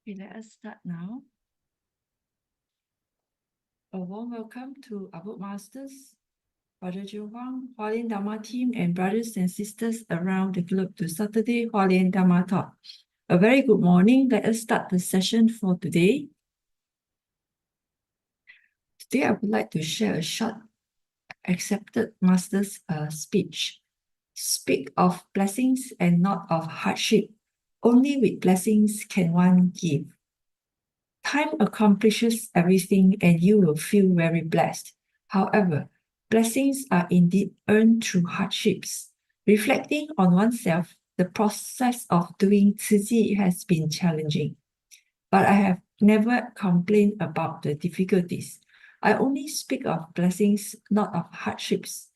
Okay, let us start now. A warm welcome to our Masters, Brother Huang, Hualien Dharma team, and brothers and sisters around the globe to Saturday Hualien Dharma Talk. A very good morning. Let us start the session for today. Today, I would like to share a short accepted Master's speech. Speak of blessings and not of hardship. Only with blessings can one give. Time accomplishes everything and you will feel very blessed. However, blessings are indeed earned through hardships. Reflecting on oneself, the process of doing Tzu Chi has been challenging. But I have never complained about the difficulties. I only speak of blessings, not of hardships.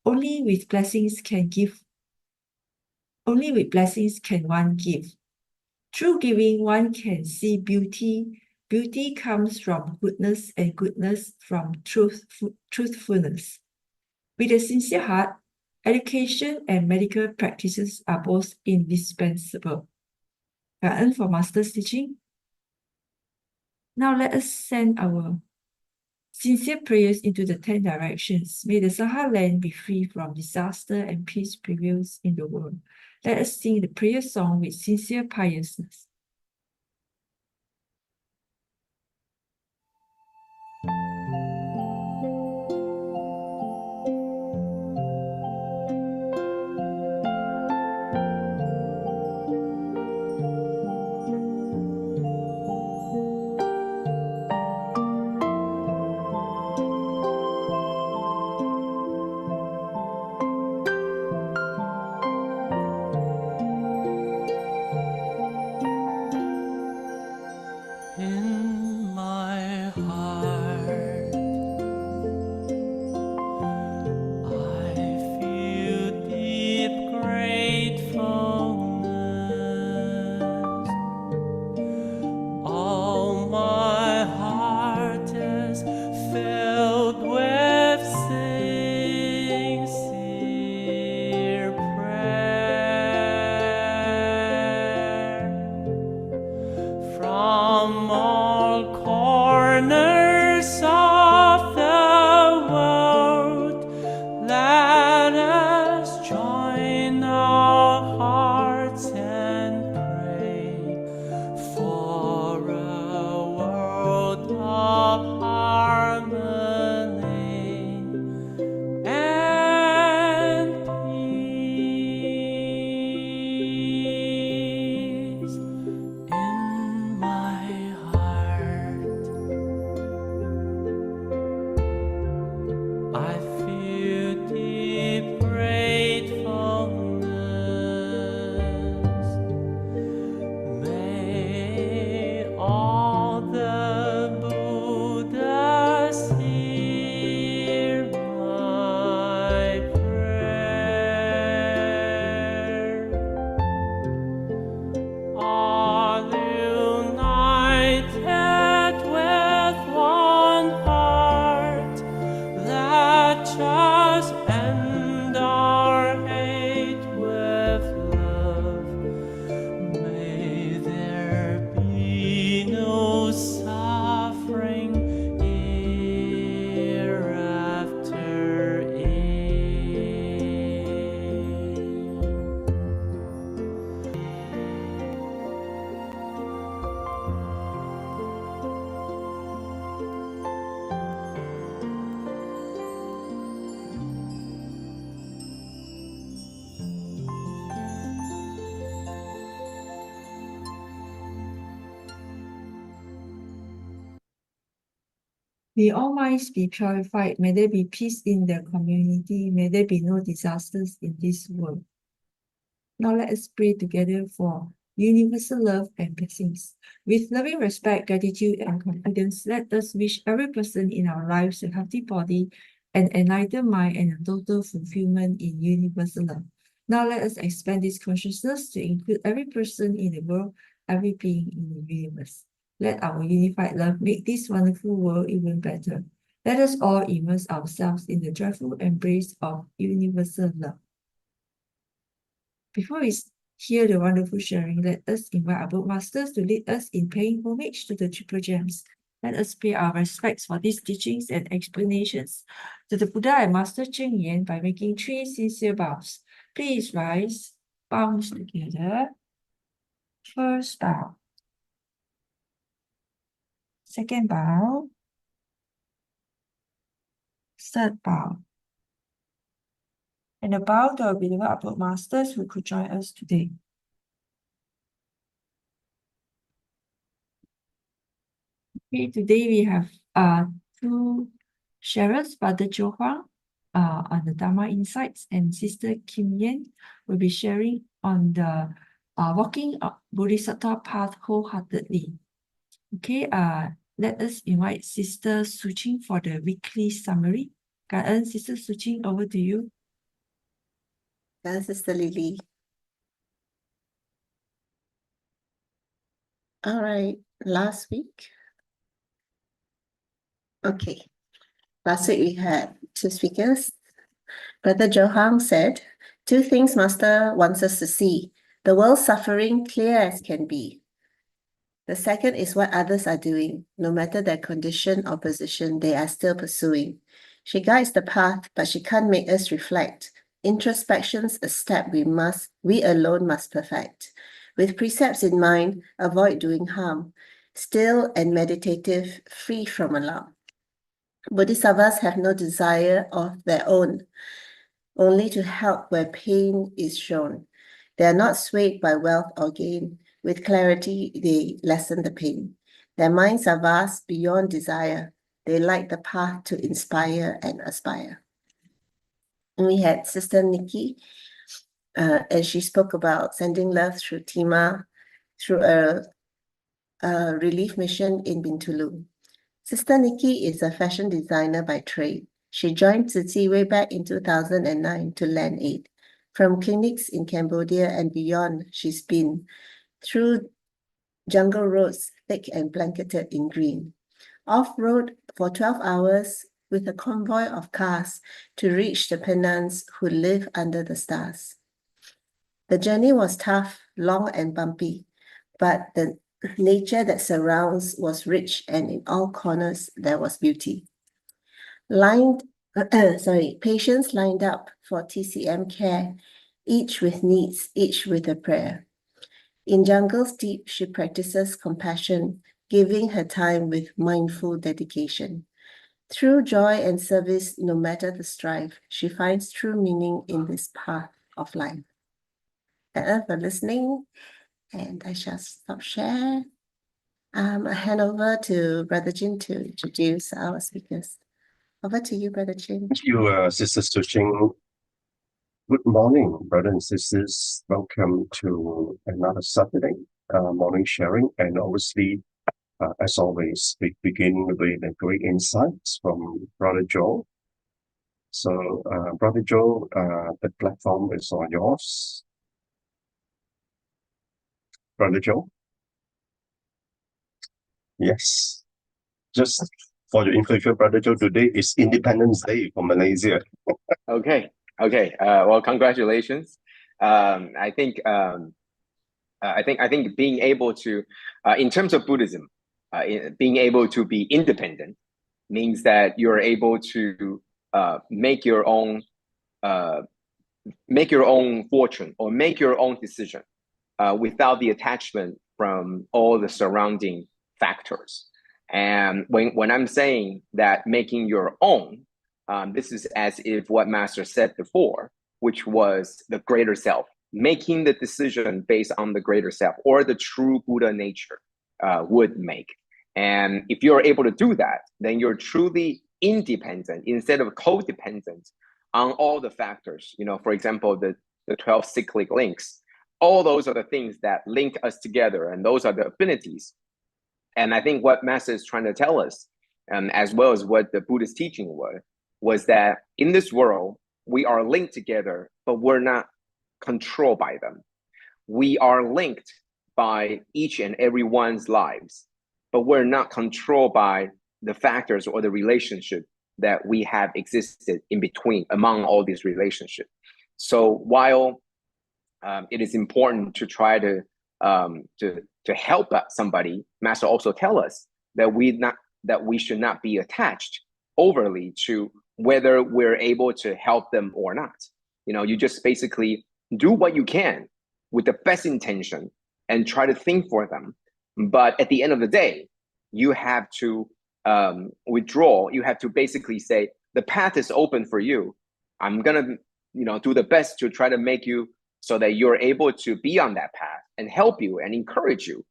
Only with blessings can one give. Through giving, one can see beauty. Beauty comes from goodness and goodness from truthfulness. With a sincere heart, education and medical practices are both indispensable.感恩 for Master's teaching. Now let us send our sincere prayers into the 10 directions. May the Sahara land be free from disaster and peace prevails in the world. Let us sing the prayer song with sincere piousness. In my heart, I feel deep gratefulness. All my heart is filled with sincere prayer. From all corners of the world, let us join our hearts and pray for a world of harmony and peace. In my heart, I feel deep gratefulness. May all the Buddhas hear my prayer. All united with one heart, let us end our hate with love. May there be no suffering hereafter. May all minds be purified. May there be peace in the community. May there be no disasters in this world. Now let us pray together for universal love and blessings. With loving respect, gratitude, and confidence, let us wish every person in our lives a healthy body, an enlightened mind, and a total fulfillment in universal love. Now let us expand this consciousness to include every person in the world, every being in the universe. Let our unified love make this wonderful world even better. Let us all immerse ourselves in the joyful embrace of universal love. Before we hear the wonderful sharing. Let us invite our book masters to lead us in paying homage to the Triple Gems. Let us pay our respects for these teachings and explanations to the Buddha and Master Cheng Yen by making 3 sincere bows. Please rise, palms together. First bow. Second bow. Third bow. And a bow to our beloved upward masters who could join us today. Okay, today we have two sharers, Brother Huang on the Dharma Insights, and Sister Kim Yen will be sharing on the walking Bodhisattva path wholeheartedly. Okay, let us invite Sister Su Ching for the weekly summary. Karen, Sister Su Ching, over to you. Sister Lily. All right, last week. Okay, last week we had 2 speakers. Brother Huang said, 2 things Master wants us to see. The world's suffering clear as can be. The second is what others are doing. No matter their condition or position, they are still pursuing. She guides the path, but she can't make us reflect. Introspection's a step we alone must perfect. With precepts in mind, avoid doing harm. Still and meditative, free from alarm. Bodhisattvas have no desire of their own, only to help where pain is shown. They are not swayed by wealth or gain. With clarity, they lessen the pain. Their minds are vast beyond desire. They light the path to inspire and aspire. And we had Sister Nikki, and she spoke about sending love through Tima, through a relief mission in Bintulu. Sister Nikki is a fashion designer by trade. She joined Tzu Chi way back in 2009 to lend aid. From clinics in Cambodia and beyond, she's been through jungle roads thick and blanketed in green. Off-road for 12 hours with a convoy of cars to reach the Penans who live under the stars. The journey was tough, long and bumpy, but the nature that surrounds was rich, and in all corners there was beauty. Patients lined up for TCM care, each with needs, each with a prayer. In jungles deep, she practices compassion, giving her time with mindful dedication. Through joy and service, no matter the strife, she finds true meaning in this path of life. Thank you for listening, and I shall stop share. I hand over to Brother Jin to introduce our speakers. Over to you, Brother Jin. Thank you, Sister Su Ching. Good morning, brothers and sisters. Welcome to another Saturday morning sharing. And obviously, as always, we begin with a great insights from Brother Joe. So, Brother Joe, the platform is all yours. Brother Joe? Yes. Just for your information, Brother Joe, today is Independence Day for Malaysia. Okay. Well, congratulations. I think being able to, in terms of Buddhism, being able to be independent means that you're able to make your own fortune or make your own decision without the attachment from all the surrounding factors. And when I'm saying that making your own, this is as if what Master said before, which was the greater self, making the decision based on the greater self or the true Buddha nature would make. And if you're able to do that, then you're truly independent instead of codependent on all the factors. You know, for example, the 12 cyclic links, all those are the things that link us together, and those are the affinities. And I think what Master is trying to tell us, as well as what the Buddhist teaching was that in this world, we are linked together, but we're not controlled by them. We are linked by each and everyone's lives, but we're not controlled by the factors or the relationship that we have existed in between among all these relationships. So while it is important to try to help somebody. Master also tell us that we should not be attached overly to whether we're able to help them or not. You just basically do what you can with the best intention and try to think for them. But at the end of the day, you have to withdraw. You have to basically say, the path is open for you. I'm gonna, do the best to try to make you so that you're able to be on that path and help you and encourage you.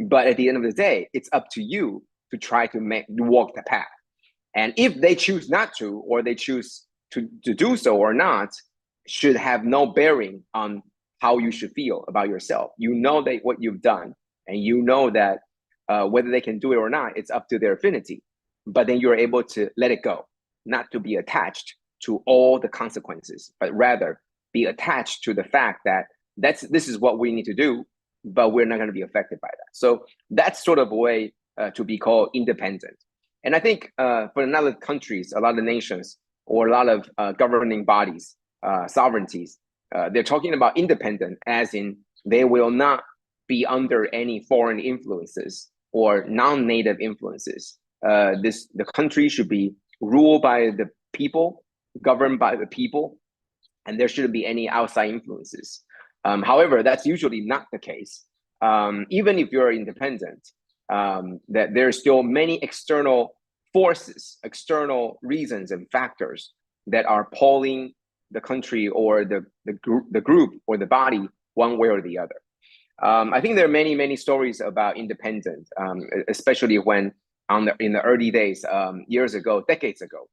But at the end of the day, it's up to you to try to walk the path. And if they choose not to, or they choose to do so or not, should have no bearing on how you should feel about yourself. You know that what you've done, and you know that whether they can do it or not, it's up to their affinity. But then you're able to let it go, not to be attached to all the consequences, but rather be attached to the fact that this is what we need to do, but we're not going to be affected by that. So that's sort of a way to be called independent. And I think for a lot of countries, a lot of nations, or a lot of governing bodies, sovereignties, they're talking about independent as in they will not be under any foreign influences or non-native influences. The country should be ruled by the people, governed by the people, and there shouldn't be any outside influences. However, that's usually not the case. Even if you're independent, that there's still many external forces, external reasons and factors that are pulling the country or the group or the body one way or the other. I think there are many stories about independence, especially when in the early days, years ago, decades ago,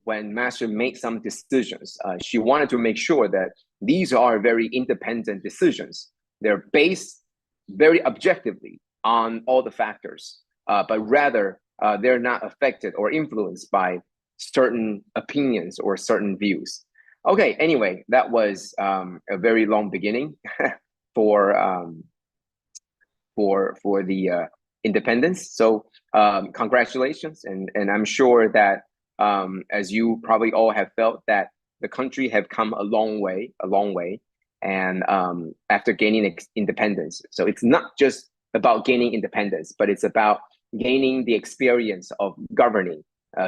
when Master made some decisions. She wanted to make sure that these are very independent decisions. They're based very objectively on all the factors, but rather they're not affected or influenced by certain opinions or certain views. Okay, anyway, that was a very long beginning for the independence. So congratulations, and I'm sure that as you probably all have felt, that the country have come a long way, and after gaining independence. So it's not just about gaining independence, but it's about gaining the experience of governing,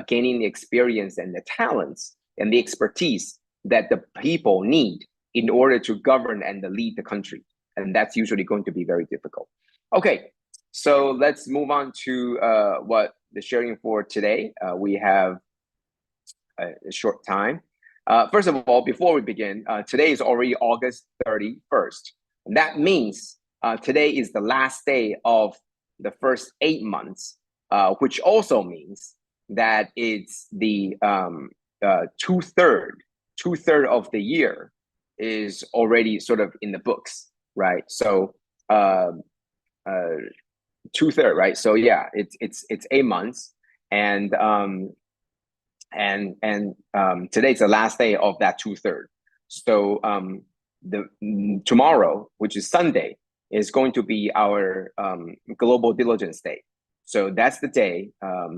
gaining the experience and the talents and the expertise that the people need in order to govern and lead the country. And that's usually going to be very difficult. Okay, so let's move on to what the sharing for today. We have a short time. First of all, before we begin, today is already August 31st. And that means today is the last day of the first 8 months, which also means that it's the two-third of the year is already sort of in the books, right? So two-third, right? So yeah, it's 8 months, and today's the last day of that two-third. So tomorrow, which is Sunday, is going to be our Global Diligence Day. So that's the day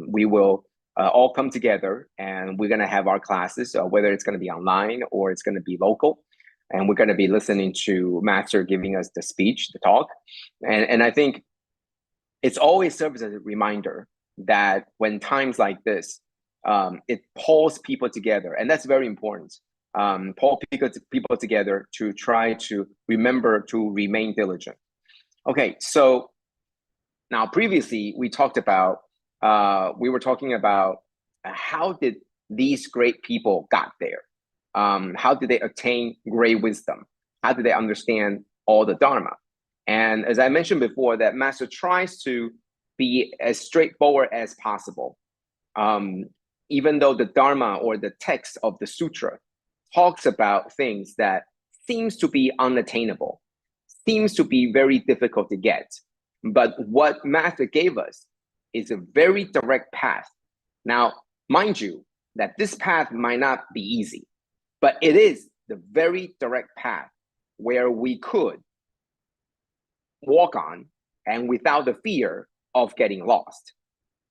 we will all come together, and we're going to have our classes, whether it's going to be online or it's going to be local. And we're going to be listening to Master giving us the speech, the talk. And I think it's always serves as a reminder that when times like this, it pulls people together. And that's very important. Pull people together to try to remember to remain diligent. Okay, so now previously we talked about, we were talking about how did these great people got there? How did they attain great wisdom? How did they understand all the Dharma? And as I mentioned before, that Master tries to be as straightforward as possible. Even though the Dharma or the text of the sutra talks about things that seems to be unattainable, seems to be very difficult to get. But what Master gave us is a very direct path. Now, mind you, that this path might not be easy, but it is the very direct path where we could walk on and without the fear of getting lost.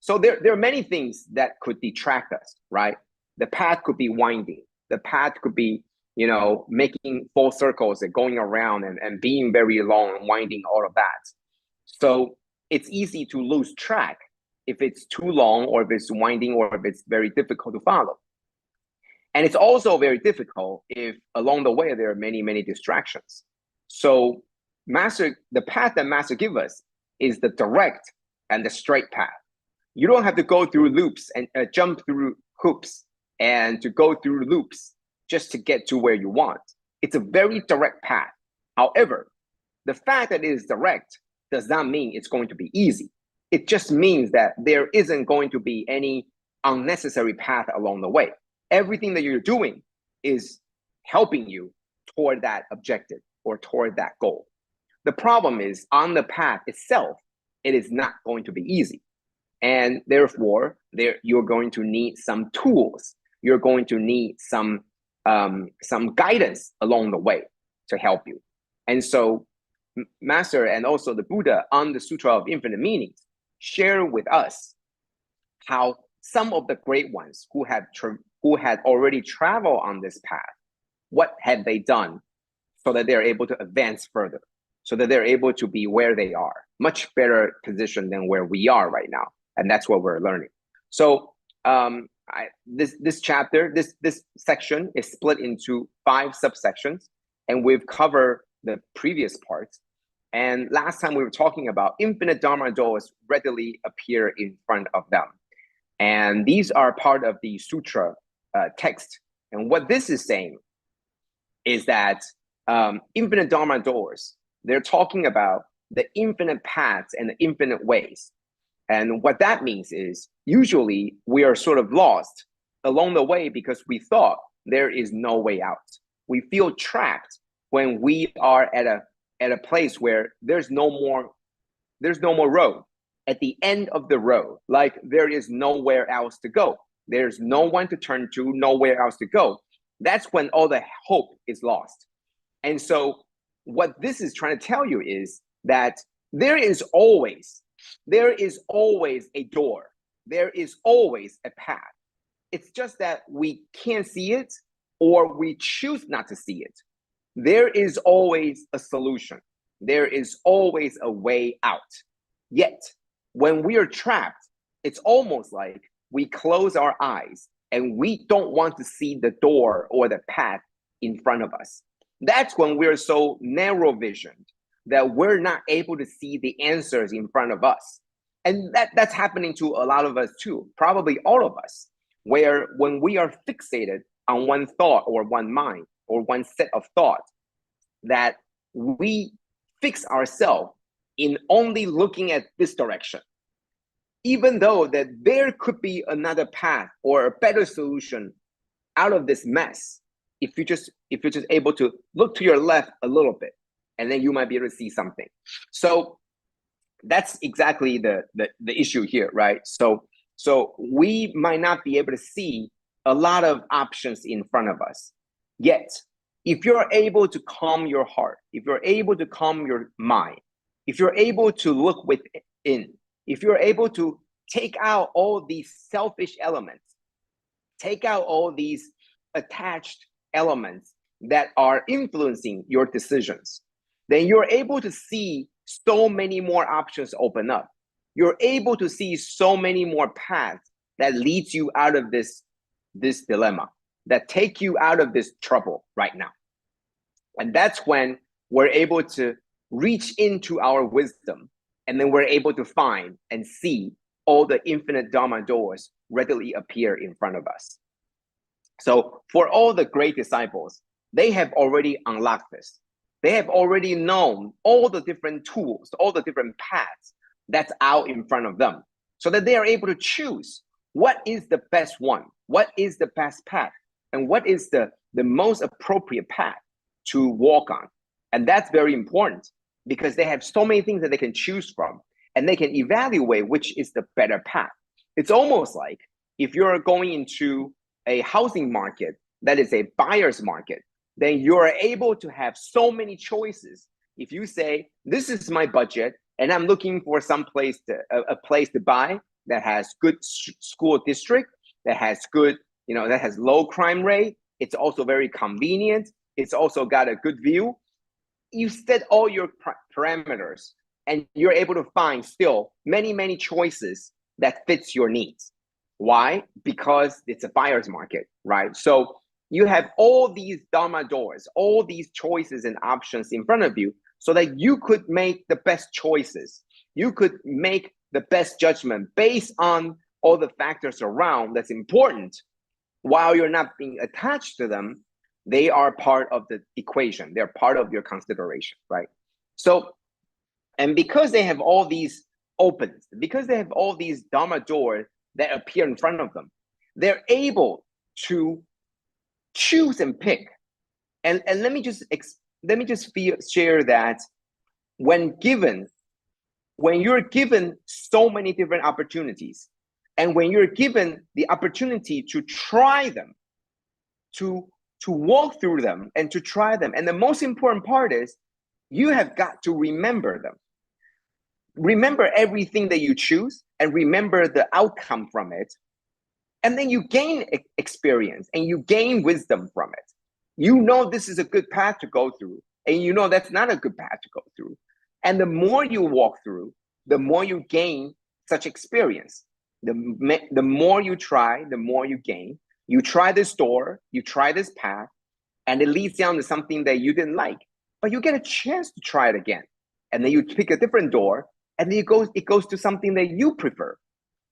So there are many things that could detract us, right? The path could be winding. The path could be making full circles and going around and being very long and winding, all of that. So it's easy to lose track if it's too long, or if it's winding, or if it's very difficult to follow. And it's also very difficult if along the way there are many, many distractions. So the path that Master gives us is the direct and the straight path. You don't have to go through loops and jump through hoops and to go through loops just to get to where you want. It's a very direct path. However, the fact that it is direct does not mean it's going to be easy. It just means that there isn't going to be any unnecessary path along the way. Everything that you're doing is helping you toward that objective or toward that goal. The problem is on the path itself, it is not going to be easy. And therefore, you're going to need some tools. You're going to need some guidance along the way to help you. And so Master and also the Buddha on the Sutra of Infinite Meanings share with us how some of the great ones who had already traveled on this path, what had they done so that they're able to advance further, so that they're able to be where they are, much better position than where we are right now. And that's what we're learning. So this chapter, this section is split into 5 subsections, and we've covered the previous parts. And last time we were talking about infinite Dharma doors readily appear in front of them. And these are part of the sutra text. And what this is saying is that infinite Dharma doors, they're talking about the infinite paths and the infinite ways. And what that means is usually we are sort of lost along the way because we thought there is no way out. We feel trapped when we are at a place where there's no more road. At the end of the road, like there is nowhere else to go. There's no one to turn to, nowhere else to go. That's when all the hope is lost. And so what this is trying to tell you is that there is always a door. There is always a path. It's just that we can't see it, or we choose not to see it. There is always a solution. There is always a way out. Yet, when we are trapped, it's almost like we close our eyes and we don't want to see the door or the path in front of us. That's when we're so narrow visioned that we're not able to see the answers in front of us. And that's happening to a lot of us too, probably all of us, where when we are fixated on one thought or one mind or one set of thoughts, that we fix ourselves in only looking at this direction, even though that there could be another path or a better solution out of this mess. If you're just able to look to your left a little bit, and then you might be able to see something. So that's exactly the issue here, right? So we might not be able to see a lot of options in front of us. Yet, if you're able to calm your heart, if you're able to calm your mind, if you're able to look within, if you're able to take out all these selfish elements, take out all these attached elements that are influencing your decisions, then you're able to see so many more options open up. You're able to see so many more paths that leads you out of this dilemma, that take you out of this trouble right now. And that's when we're able to reach into our wisdom, and then we're able to find and see all the infinite Dharma doors readily appear in front of us. So for all the great disciples, they have already unlocked this. They have already known all the different tools, all the different paths that's out in front of them, so that they are able to choose what is the best one, what is the best path, and what is the most appropriate path to walk on. And that's very important, because they have so many things that they can choose from, and they can evaluate which is the better path. It's almost like if you're going into a housing market that is a buyer's market, then you're able to have so many choices. If you say, this is my budget, and I'm looking for a place to buy that has good school district, that has good, that has low crime rate, It's also very convenient. It's also got a good view. You set all your parameters, and you're able to find still many, many choices that fits your needs. Why? Because it's a buyer's market, right? So you have all these Dharma doors, all these choices and options in front of you, so that you could make the best choices. You could make the best judgment based on all the factors around that's important. While you're not being attached to them, they are part of the equation. They're part of your consideration, right? So, and because they have all these opens, because they have all these Dharma doors that appear in front of them, they're able to choose and pick. And let me just share that when you're given so many different opportunities, and when you're given the opportunity to try them, to walk through them and to try them, and the most important part is you have got to remember them. Remember everything that you choose and remember the outcome from it. And then you gain experience and you gain wisdom from it. You know this is a good path to go through, and you know that's not a good path to go through. And the more you walk through, the more you gain such experience. The more you try, the more you gain. You try this door, you try this path, and it leads down to something that you didn't like, but you get a chance to try it again. And then you pick a different door, and then it goes to something that you prefer.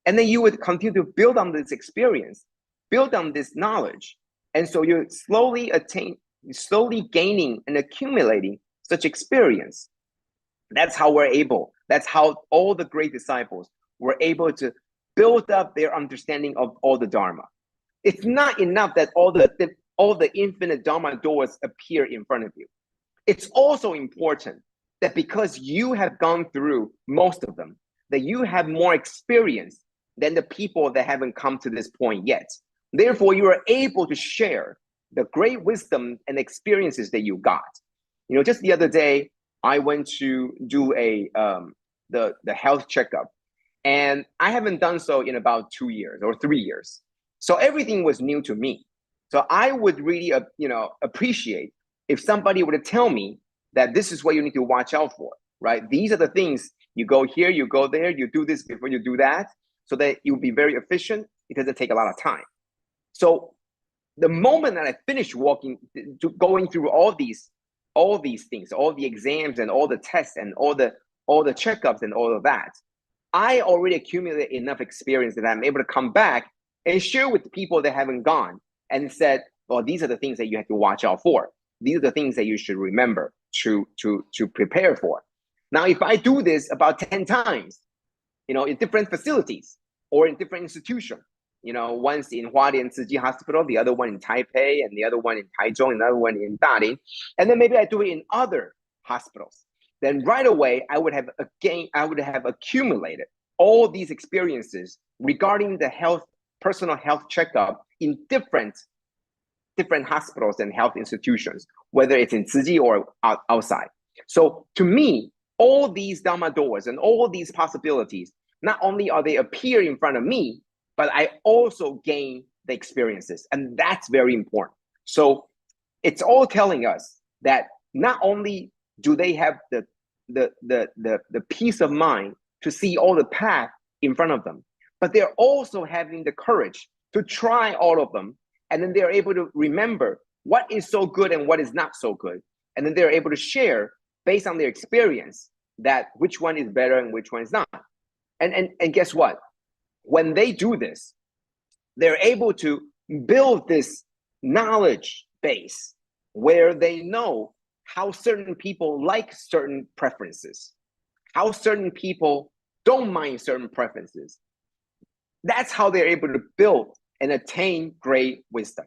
And then you would continue to build on this experience, build on this knowledge. And so you're slowly gaining and accumulating such experience. That's how that's how all the great disciples were able to build up their understanding of all the Dharma. It's not enough that all the infinite Dharma doors appear in front of you. It's also important that because you have gone through most of them, that you have more experience than the people that haven't come to this point yet. Therefore, you are able to share the great wisdom and experiences that you got. You know, just the other day, I went to do the health checkup, and I haven't done so in about 2 years or 3 years. So everything was new to me. So I would really, appreciate if somebody were to tell me that this is what you need to watch out for, right? These are the things, you go here, you go there, you do this before you do that, so that you'll be very efficient. It doesn't take a lot of time. So the moment that I finished going through all these things, all the exams and all the tests and all the checkups and all of that, I already accumulated enough experience that I'm able to come back and share with people that haven't gone and said, well, these are the things that you have to watch out for. These are the things that you should remember to prepare for. Now, if I do this about 10 times, in different facilities or in different institutions, once in Hualien Hospital, the other one in Taipei, and the other one in Taichung, another one in Dalian, and then maybe I do it in other hospitals, then right away I would have accumulated all these experiences regarding the personal health checkup in different hospitals and health institutions, whether it's in Tzu Chi or outside. So to me, all these Dharma doors and all these possibilities, not only are they appear in front of me, but I also gain the experiences, and that's very important. So it's all telling us that not only do they have the peace of mind to see all the path in front of them, but they're also having the courage to try all of them, and then they're able to remember what is so good and what is not so good, and then they're able to share based on their experience that which one is better and which one is not. And guess what? When they do this, they're able to build this knowledge base where they know how certain people like certain preferences, how certain people don't mind certain preferences. That's how they're able to build and attain great wisdom,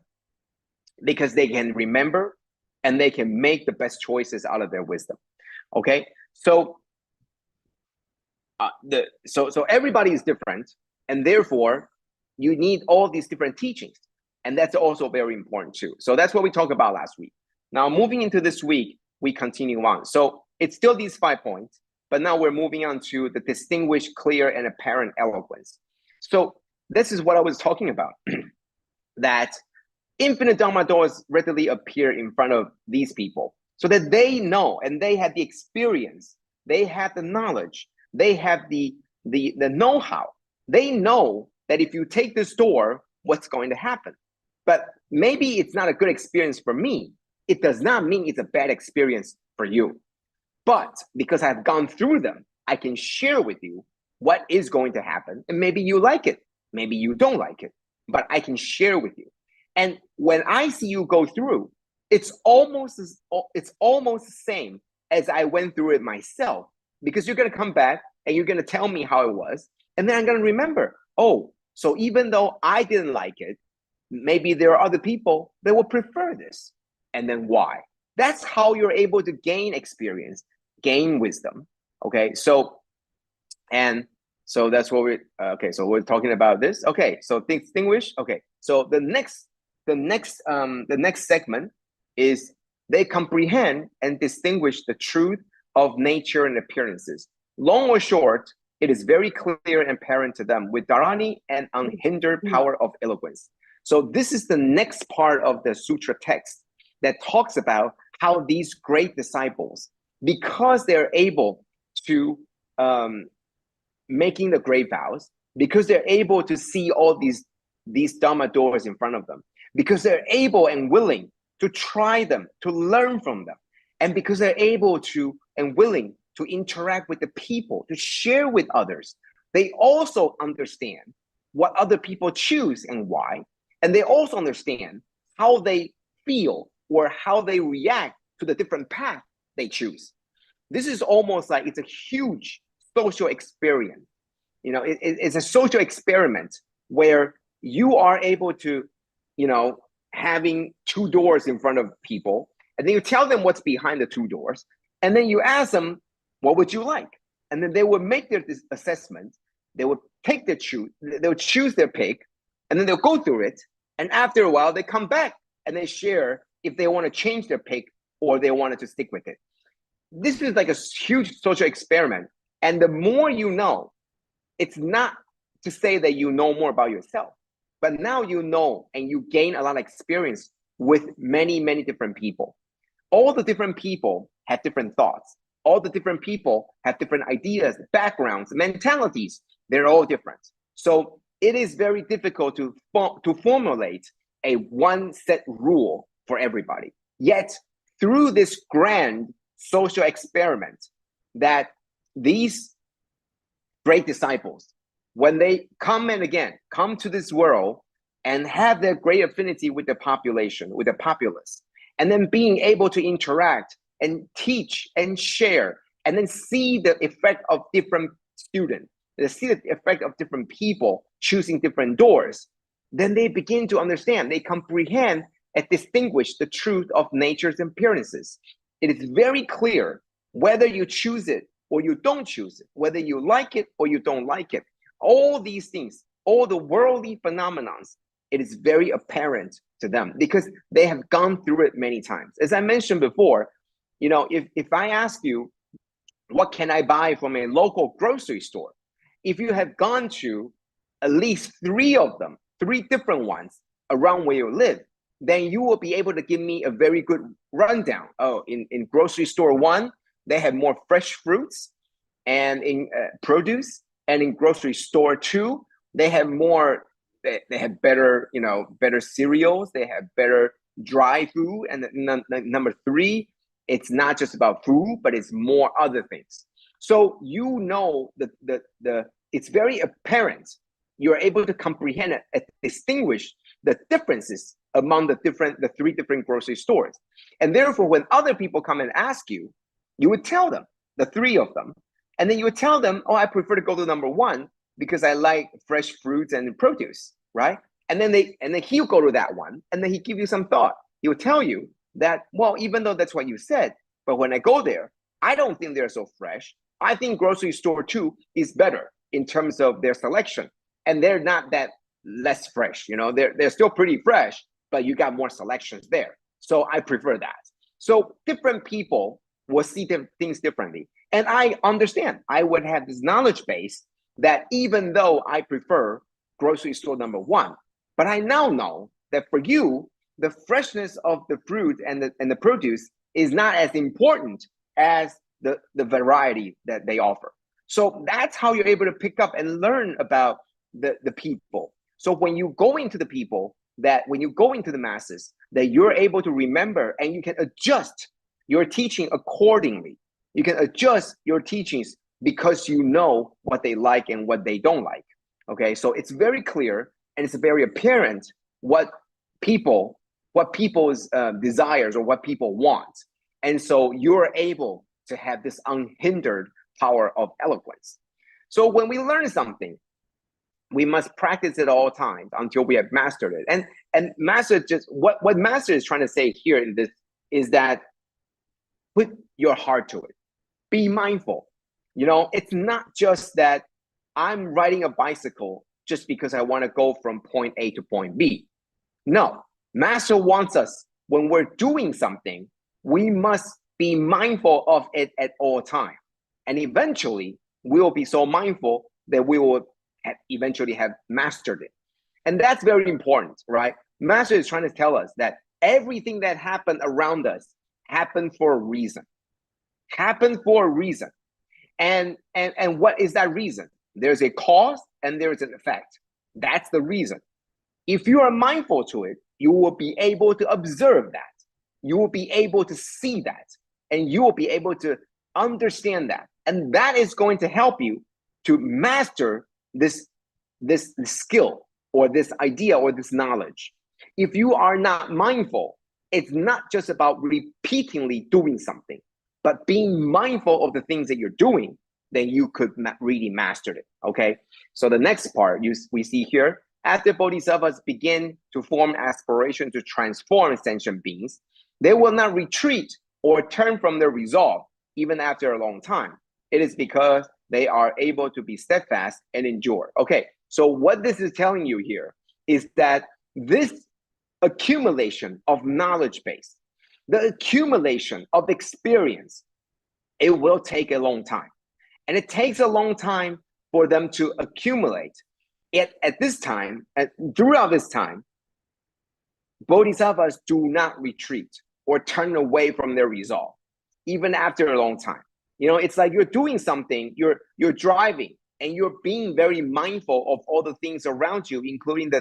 because they can remember and they can make the best choices out of their wisdom. Okay, so so everybody is different, and therefore you need all these different teachings, and that's also very important too. So that's what we talked about last week. Now moving into this week, we continue on. So it's still these 5 points, but now we're moving on to the distinguished, clear, and apparent eloquence. So this is what I was talking about, that infinite Dharma doors readily appear in front of these people so that they know and they have the experience, they have the knowledge, they have the know-how. They know that if you take this door, what's going to happen. But maybe it's not a good experience for me. It does not mean it's a bad experience for you. But because I've gone through them, I can share with you what is going to happen. And maybe you like it, maybe you don't like it, but I can share with you. And when I see you go through, it's almost the same as I went through it myself, because you're going to come back and you're going to tell me how it was. And then I'm going to remember, oh, so even though I didn't like it, maybe there are other people that will prefer this. And then why? That's how you're able to gain experience, gain wisdom. Okay, so that's what we're talking about this. Okay, so distinguish. Okay, so the next segment is they comprehend and distinguish the truth of nature and appearances. Long or short, it is very clear and apparent to them with dharani and unhindered power of eloquence. So this is the next part of the sutra text that talks about how these great disciples, because they're able to making the great vows, because they're able to see all these Dharma doors in front of them, because they're able and willing to try them, to learn from them, and because they're able to and willing to interact with the people, to share with others, they also understand what other people choose and why, and they also understand how they feel or how they react to the different path they choose. This is almost like it's a huge social experience. You know, it's a social experiment where you are able to, you know, having two doors in front of people, and then you tell them what's behind the two doors, and then you ask them, what would you like? And then they would make their assessment, they would take their they would choose their pick, and then they'll go through it, and after a while they come back and they share if they want to change their pick or they wanted to stick with it. This is like a huge social experiment, and the more you know, it's not to say that you know more about yourself, but now you know and you gain a lot of experience with many, many different people. All the different people have different thoughts. All the different people have different ideas, backgrounds, mentalities. They're all different. So it is very difficult to formulate a one set rule for everybody. Yet through this grand social experiment that these great disciples, when they come to this world and have their great affinity with the population, with the populace, and then being able to interact and teach and share, and then see the effect of different students, see the effect of different people choosing different doors, then they begin to understand, they comprehend and distinguish the truth of nature's appearances. It is very clear whether you choose it or you don't choose it, whether you like it or you don't like it. All these things, all the worldly phenomena, it is very apparent to them because they have gone through it many times. As I mentioned before, you know, if I ask you, what can I buy from a local grocery store? If you have gone to at least three of them, three different ones around where you live, then you will be able to give me a very good rundown. Oh, in grocery store one, they have more fresh fruits and in produce, and in grocery store two, they have more, they have better, you know, better cereals, they have better dry food, and number three, it's not just about food, but it's more other things. So you know it's very apparent. You're able to comprehend and distinguish the differences among the three different grocery stores. And therefore, when other people come and ask you, you would tell them, the three of them, and then you would tell them, oh, I prefer to go to number one because I like fresh fruits and produce, right? And then he'll go to that one, and then he give you some thought. He will tell you that, well, even though that's what you said, but when I go there, I don't think they're so fresh. I think grocery store two is better in terms of their selection, and they're not that less fresh. You know, they're still pretty fresh, but you got more selections there. So I prefer that. So different people will see things differently. And I understand, I would have this knowledge base that even though I prefer grocery store number one, but I now know that for you, the freshness of the fruit and the produce is not as important as the variety that they offer. So that's how you're able to pick up and learn about the people. So when you go into the people, that when you go into the masses, that you're able to remember and you can adjust your teaching accordingly. You can adjust your teachings because you know what they like and what they don't like. Okay, so it's very clear and it's very apparent what people's desires or what people want. And so you're able to have this unhindered power of eloquence. So when we learn something, we must practice it all times until we have mastered it. And master, just what master is trying to say here in this is that put your heart to it. Be mindful. You know, it's not just that I'm riding a bicycle just because I want to go from point A to point B. No, master wants us, when we're doing something, we must be mindful of it at all times. And eventually, we will be so mindful that we will eventually have mastered it. And that's very important, right? Master is trying to tell us that everything that happened around us happened for a reason. Happened for a reason. And what is that reason? There's a cause and there's an effect. That's the reason. If you are mindful to it, you will be able to observe that. You will be able to see that. And you will be able to understand that. And that is going to help you to master this skill or this idea or this knowledge. If you are not mindful, it's not just about repeatedly doing something, but being mindful of the things that you're doing, then you could really master it, okay? So the next part we see here, after bodhisattvas begin to form aspiration to transform sentient beings, they will not retreat or turn from their resolve even after a long time. It is because they are able to be steadfast and endure. Okay, so what this is telling you here is that this accumulation of knowledge base, the accumulation of experience, it will take a long time. And it takes a long time for them to accumulate. Yet at this time, throughout this time, bodhisattvas do not retreat or turn away from their resolve, even after a long time. You know, it's like you're doing something, you're driving, and you're being very mindful of all the things around you, including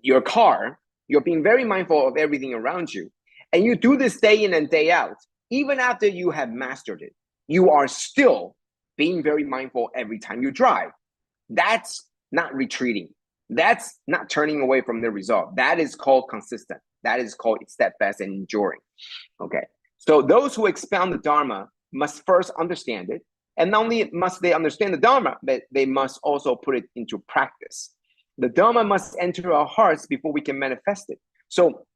your car. You're being very mindful of everything around you. And you do this day in and day out. Even after you have mastered it, you are still being very mindful every time you drive. That's not retreating. That's not turning away from the resolve. That is called consistent. That is called steadfast and enduring. Okay. So those who expound the Dharma must first understand it. And not only must they understand the Dharma, but they must also put it into practice. The Dharma must enter our hearts before we can manifest it. So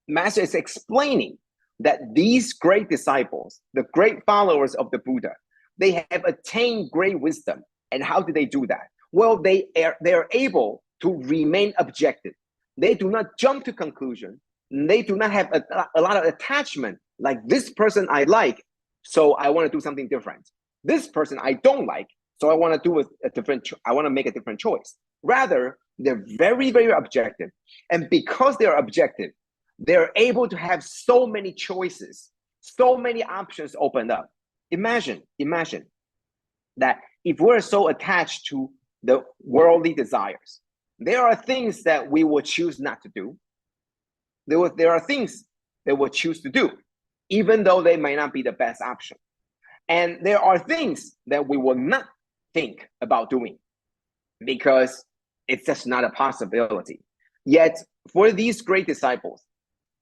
Master is explaining that these great disciples, the great followers of the Buddha, they have attained great wisdom. And how do they do that? Well, they are able to remain objective. They do not jump to conclusion. They do not have a lot of attachment, like this person I like, so I want to do something different. This person I don't like, so I want to do I want to make a different choice. Rather, they're very, very objective. And because they're objective, they're able to have so many choices, so many options opened up. Imagine that if we're so attached to the worldly desires, there are things that we will choose not to do. There are things that we'll choose to do, even though they might not be the best option. And there are things that we will not think about doing because it's just not a possibility. Yet, for these great disciples,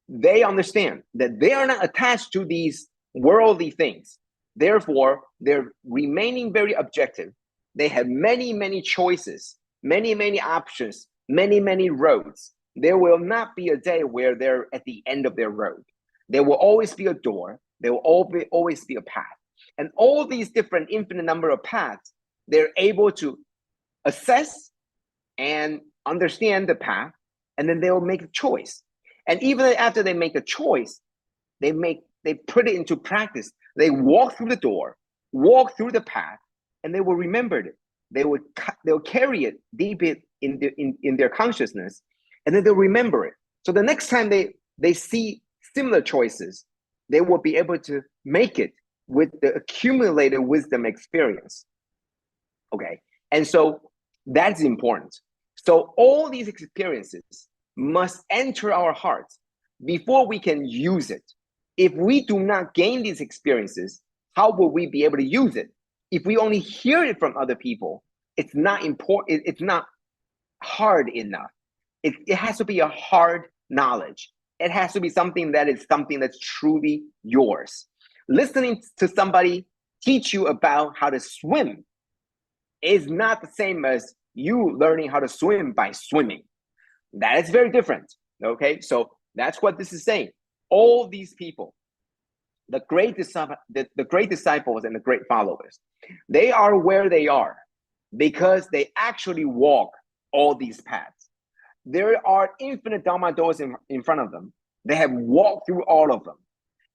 they understand that they are not attached to these worldly things. Therefore, they're remaining very objective. They have many, many choices, many, many options, many, many roads. There will not be a day where they're at the end of their road. There will always be a door. There will always be a path. And all these different infinite number of paths, they're able to assess and understand the path, and then they will make a choice. And even after they make a choice, they put it into practice. They walk through the door, walk through the path, and they will remember it. They will carry it deep in their consciousness, and then they'll remember it. So the next time they see similar choices, they will be able to make it with the accumulated wisdom experience. Okay, and so that's important. So all these experiences must enter our hearts before we can use it. If we do not gain these experiences, how will we be able to use it? If we only hear it from other people, it's not important. It's not hard enough. It has to be a hard knowledge. It has to be something that's truly yours. Listening to somebody teach you about how to swim is not the same as you learning how to swim by swimming. That is very different. Okay, so that's what this is saying. All these people, the great disciples and the great followers, they are where they are because they actually walk all these paths. There are infinite Dharma doors in front of them. They have walked through all of them,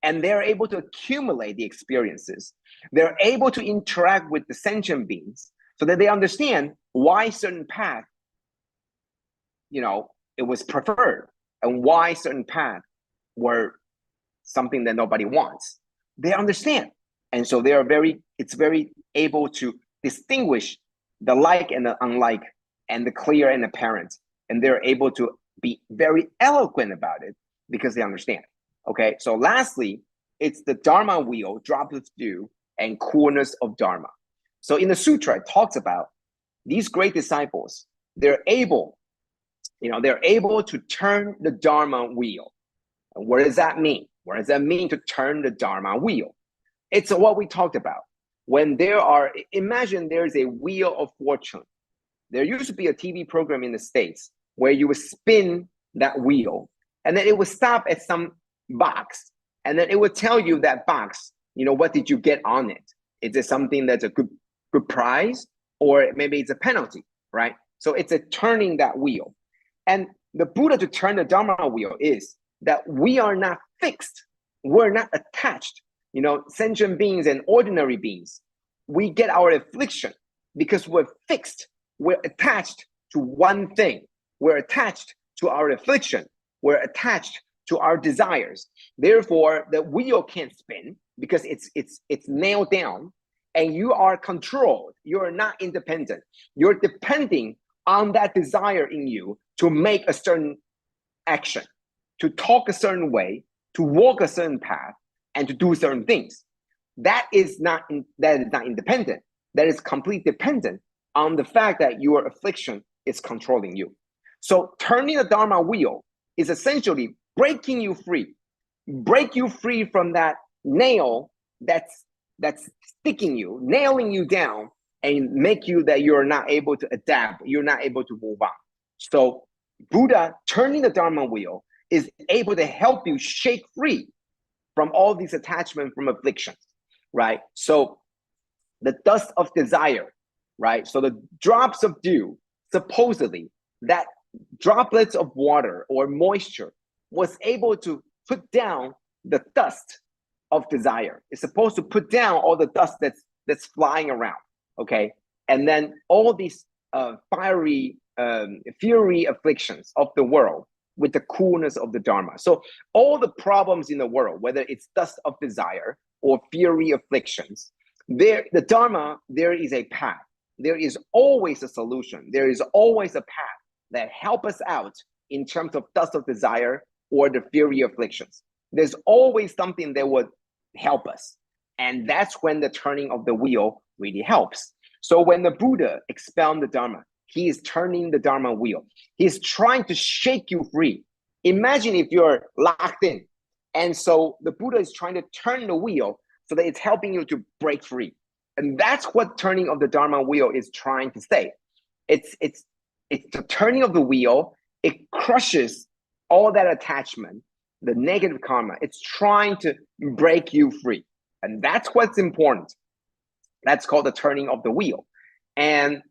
and they're able to accumulate the experiences. They're able to interact with the sentient beings so that they understand why certain path, it was preferred, and why certain paths were something that nobody wants. They understand. And so it's very able to distinguish the like and the unlike, and the clear and apparent. And they're able to be very eloquent about it because they understand. Okay, so lastly, it's the Dharma wheel, droplets dew, and coolness of Dharma. So in the sutra, it talks about these great disciples, they're able to turn the Dharma wheel. And what does that mean? What does that mean to turn the Dharma wheel? It's what we talked about. Imagine there's a wheel of fortune. There used to be a TV program in the States where you would spin that wheel, and then it would stop at some box, and then it would tell you that box, what did you get on it? Is it something that's a good prize, or maybe it's a penalty, right? So it's a turning that wheel. And the Buddha to turn the Dharma wheel is that we are not fixed. We're not attached. Sentient beings and ordinary beings, we get our affliction because we're fixed. We're attached to one thing. We're attached to our affliction. We're attached to our desires. Therefore, the wheel can't spin because it's nailed down, and you are controlled. You're not independent. You're depending on that desire in you to make a certain action, to talk a certain way, to walk a certain path, and to do certain things. That is not independent. That is completely dependent on the fact that your affliction is controlling you. So turning the Dharma wheel is essentially breaking you free. Break you free from that nail that's sticking you, nailing you down, and make you that you're not able to adapt, you're not able to move on. So Buddha turning the Dharma wheel is able to help you shake free from all these attachments from afflictions, right? So the dust of desire, right? So the drops of dew, supposedly that droplets of water or moisture was able to put down the dust of desire. It's supposed to put down all the dust that's flying around, okay? And then all these fury afflictions of the world with the coolness of the Dharma. So all the problems in the world, whether it's dust of desire or fury afflictions, the Dharma, there is a path. There is always a solution. There is always a path that help us out in terms of dust of desire or the fury afflictions. There's always something that would help us. And that's when the turning of the wheel really helps. So when the Buddha expound the Dharma, he is turning the Dharma wheel. He's trying to shake you free. Imagine if you're locked in. And so the Buddha is trying to turn the wheel so that it's helping you to break free. And that's what turning of the Dharma wheel is trying to say. It's the turning of the wheel. It crushes all that attachment, the negative karma. It's trying to break you free. And that's what's important. That's called the turning of the wheel. And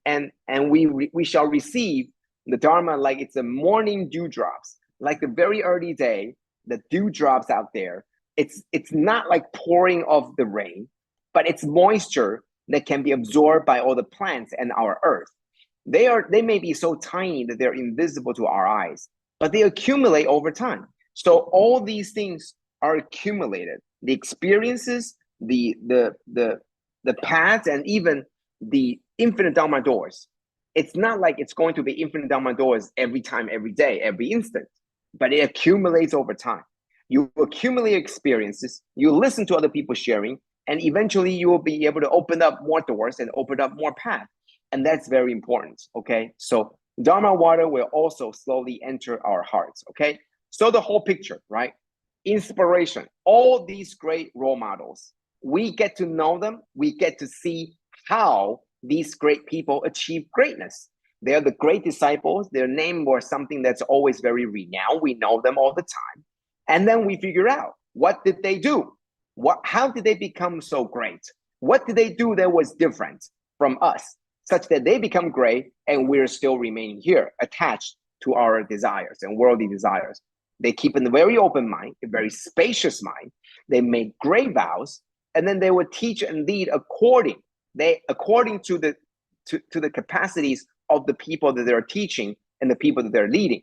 we shall receive the Dharma like it's a morning dewdrops, like the very early day, the dewdrops out there. It's not like pouring of the rain, but it's moisture that can be absorbed by all the plants and our earth. They may be so tiny that they're invisible to our eyes, but they accumulate over time. So all these things are accumulated. The experiences, the paths, and even the infinite Dharma doors. It's not like it's going to be infinite Dharma doors every time, every day, every instant, but it accumulates over time. You accumulate experiences, you listen to other people sharing, and eventually you will be able to open up more doors and open up more paths. And that's very important, okay? So Dharma water will also slowly enter our hearts, okay? So the whole picture, right? Inspiration, all these great role models, we get to know them, we get to see how these great people achieve greatness. They're the great disciples, their name was something that's always very renowned, we know them all the time. And then we figure out, what did they do? How did they become so great? What did they do that was different from us, such that they become great and we're still remaining here, attached to our desires and worldly desires? They keep a very open mind, a very spacious mind. They make great vows, and then they would teach and lead according to the capacities of the people that they're teaching and the people that they're leading,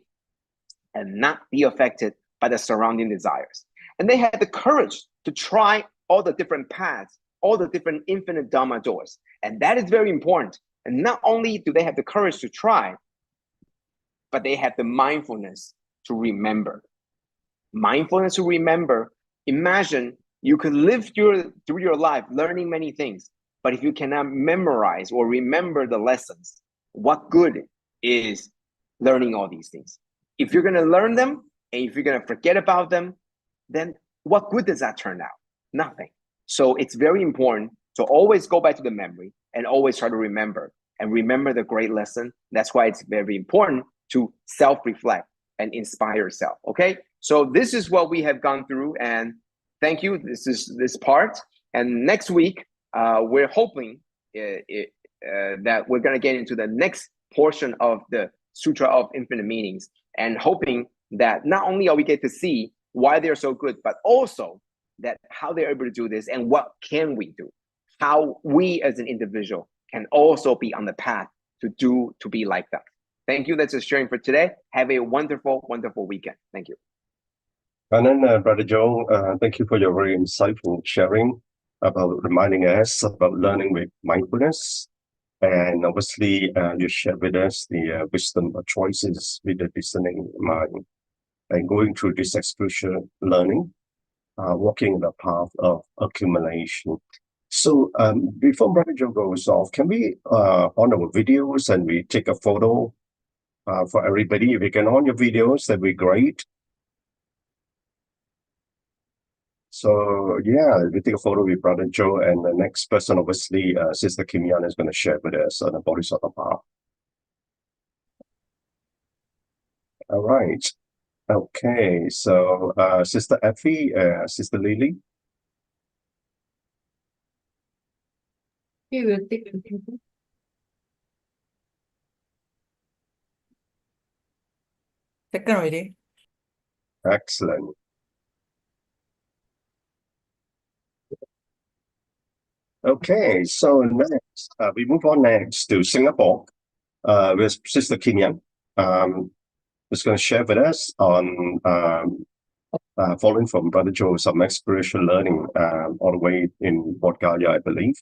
and not be affected by the surrounding desires. And they had the courage to try all the different paths, all the different infinite Dharma doors. And that is very important. And not only do they have the courage to try, but they have the mindfulness to remember. Mindfulness to remember. Imagine you could live through your life learning many things, but if you cannot memorize or remember the lessons, what good is learning all these things? If you're going to learn them and if you're going to forget about them, then what good does that turn out? Nothing. So it's very important to always go back to the memory and always try to remember the great lesson. That's why it's very important to self-reflect and inspire yourself. Okay, so this is what we have gone through, and thank you. This is this part, and next week we're hoping that we're going to get into the next portion of the Sutra of Infinite Meanings, and hoping that not only are we get to see why they're so good, but also that how they're able to do this and what can we do, how we as an individual can also be on the path to be like that. Thank you. That's just sharing for today. Have a wonderful, wonderful weekend. Thank you. And then, Brother Joe, thank you for your very insightful sharing about reminding us about learning with mindfulness. And obviously, you shared with us the wisdom of choices with the discerning mind, and going through this experiential learning, walking the path of accumulation. So before Brother Joe goes off, can we on our videos and we take a photo for everybody? If you can on your videos, that'd be great. So yeah, we take a photo with Brother Joe, and the next person, obviously, Sister Kim Yan is going to share with us on the Bodhisattva path. All right. Okay, so Sister Effie, Sister Lily. We will take a photo. Second already. Excellent. Okay, so next, we move on next to Singapore with Sister Kim Yan. Who's going to share with us on following from Brother Joe, some experiential learning all the way in Bodhgaya, I believe,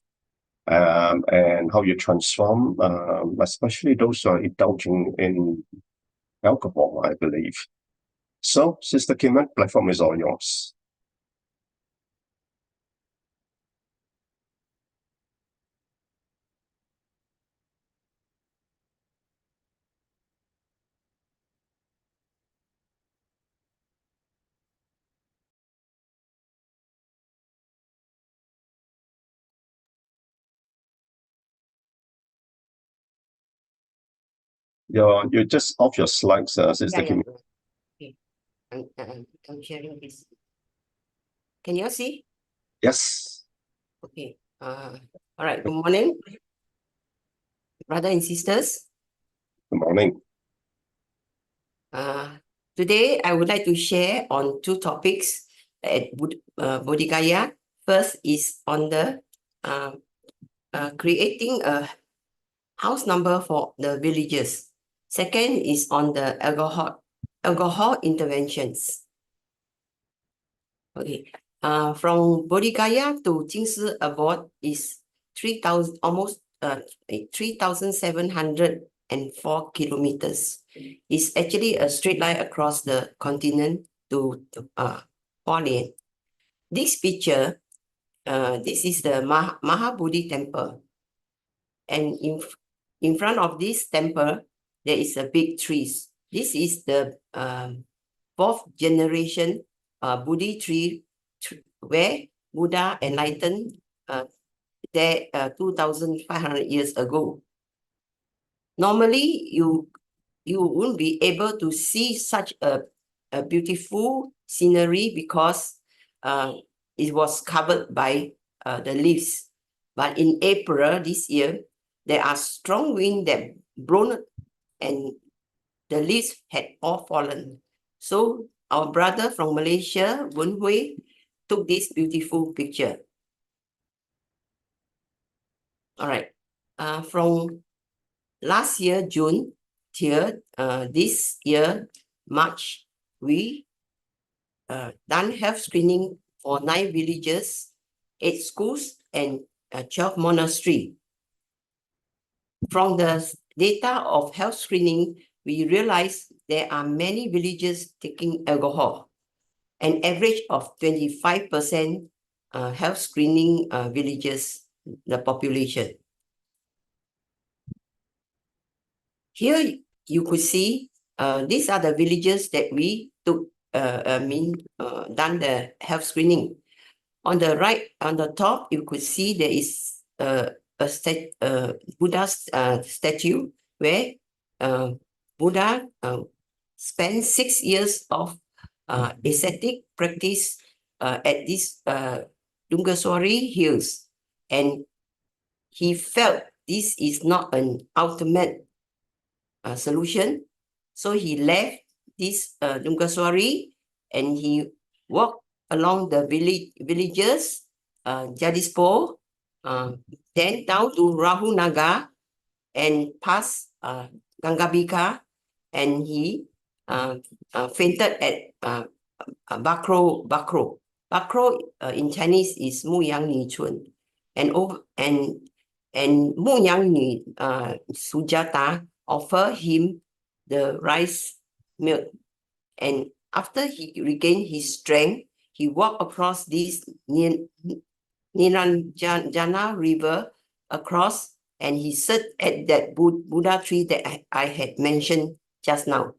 and how you transform, especially those who are indulging in alcohol, I believe. So, Sister Kim Yan, platform is all yours. You're just off your slides, Sister Kim Yan. Okay. I'm sharing this. Can you all see? Yes. Okay. All right. Good morning, brothers and sisters. Good morning. Today I would like to share on two topics at Bodhgaya. First is on the creating a house number for the villagers. Second is on the alcohol alcohol interventions. Okay, from Bodhgaya to Jingshi Abode is 3,000, almost 3,704 kilometers. It's actually a straight line across the continent to Hualien. This picture, this is the Mahabodhi temple. And in front of this temple, there is a big trees. This is the fourth generation Bodhi tree where Buddha enlightened there 2,500 years ago. Normally, you won't be able to see such a beautiful scenery because it was covered by the leaves. But in April this year, there are strong wind that blown and the leaves had all fallen. So our brother from Malaysia, Wen Hui, took this beautiful picture. All right. From last year, June, till this year, March, we done health screening for 9 villages, 8 schools, and 12 monasteries. From the data of health screening, we realized there are many villages taking alcohol, an average of 25% health screening villages, the population. Here you could see these are the villages that we took, done the health screening. On the right, on the top, you could see there is a Buddha's statue where Buddha spent 6 years of ascetic practice at this Dungaswari hills, and he felt this is not an ultimate solution, so he left this Dungaswari and he walked along the villages, Jadispo, then down to Rahunaga and past Gangabika, and he fainted at Bakro. Bakro in Chinese is Mu Yang Ni Chun, and Mu Yang Ni Sujata offer him the rice milk, and after he regained his strength, he walked across this Niranjana river across, and he sat at that Buddha tree that I had mentioned just now.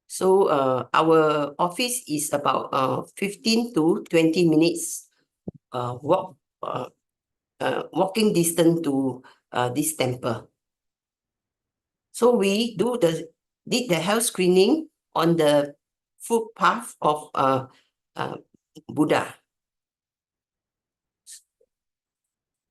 So our office is about 15 to 20 minutes walking distance to this temple. So we did the health screening on the footpath of Buddha.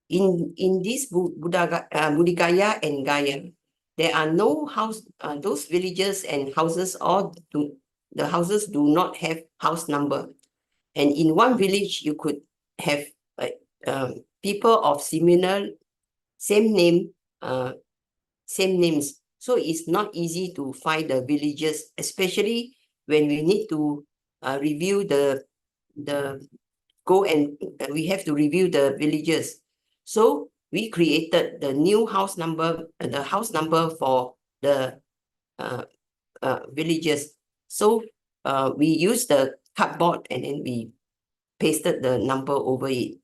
In this Bodhgaya and Gaya, there are no house, those villages and houses, the houses do not have house number. And in one village, you could have people of same names. So it's not easy to find the villages, especially when we need to review we have to review the villages. So we created the new house number, the house number for the villages. So we used the cardboard and then we pasted the number over it.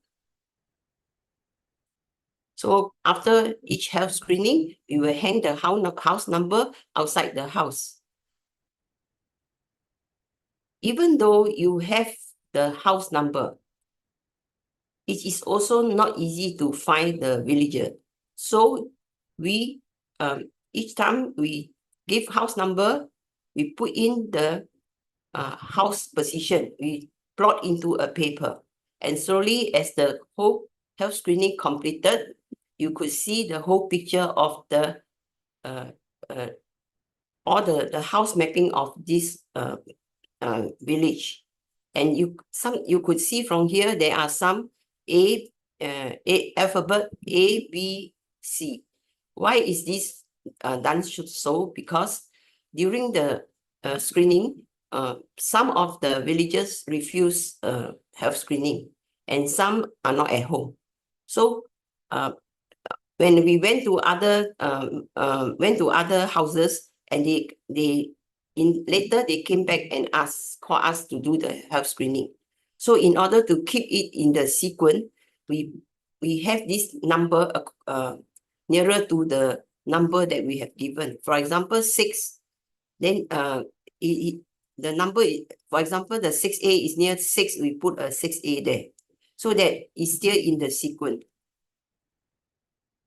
So after each health screening, we will hang the house number outside the house. Even though you have the house number, it is also not easy to find the villager. So we, each time we give house number, we put in the house position, we plot into a paper. And slowly as the whole health screening completed, you could see the whole picture of the house mapping of this village. And you could see from here there are some alphabet A, B, C. Why is this done so? Because during the screening, some of the villagers refuse health screening, and some are not at home. So when we went to other houses, and later they came back and call us to do the health screening. So in order to keep it in the sequence, we have this number nearer to the number that we have given. For example, 6, then the number, for example, the 6A is near 6, we put a 6A there. So that is still in the sequence.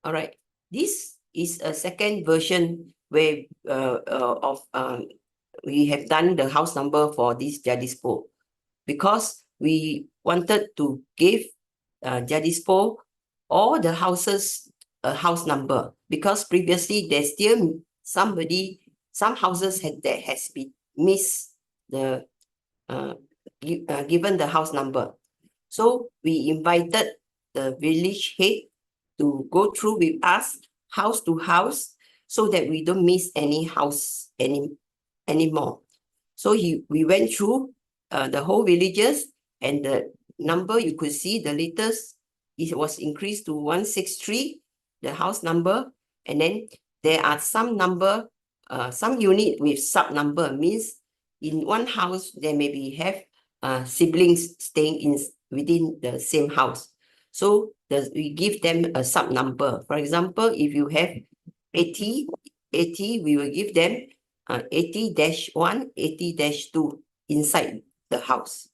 All right. This is a second version where we have done the house number for this Jadispo, because we wanted to give Jadispo all the houses a house number, because previously there's still some houses that has been missed the given the house number. So we invited the village head to go through with us house to house, so that we don't miss any house anymore. So we went through the whole villages, and the number you could see, the latest, it was increased to 163, the house number. And then there are some unit with sub number, means in one house there maybe have siblings staying within the same house. So we give them a sub number. For example, if you have 80, we will give them 80-1, 80-2 inside the house.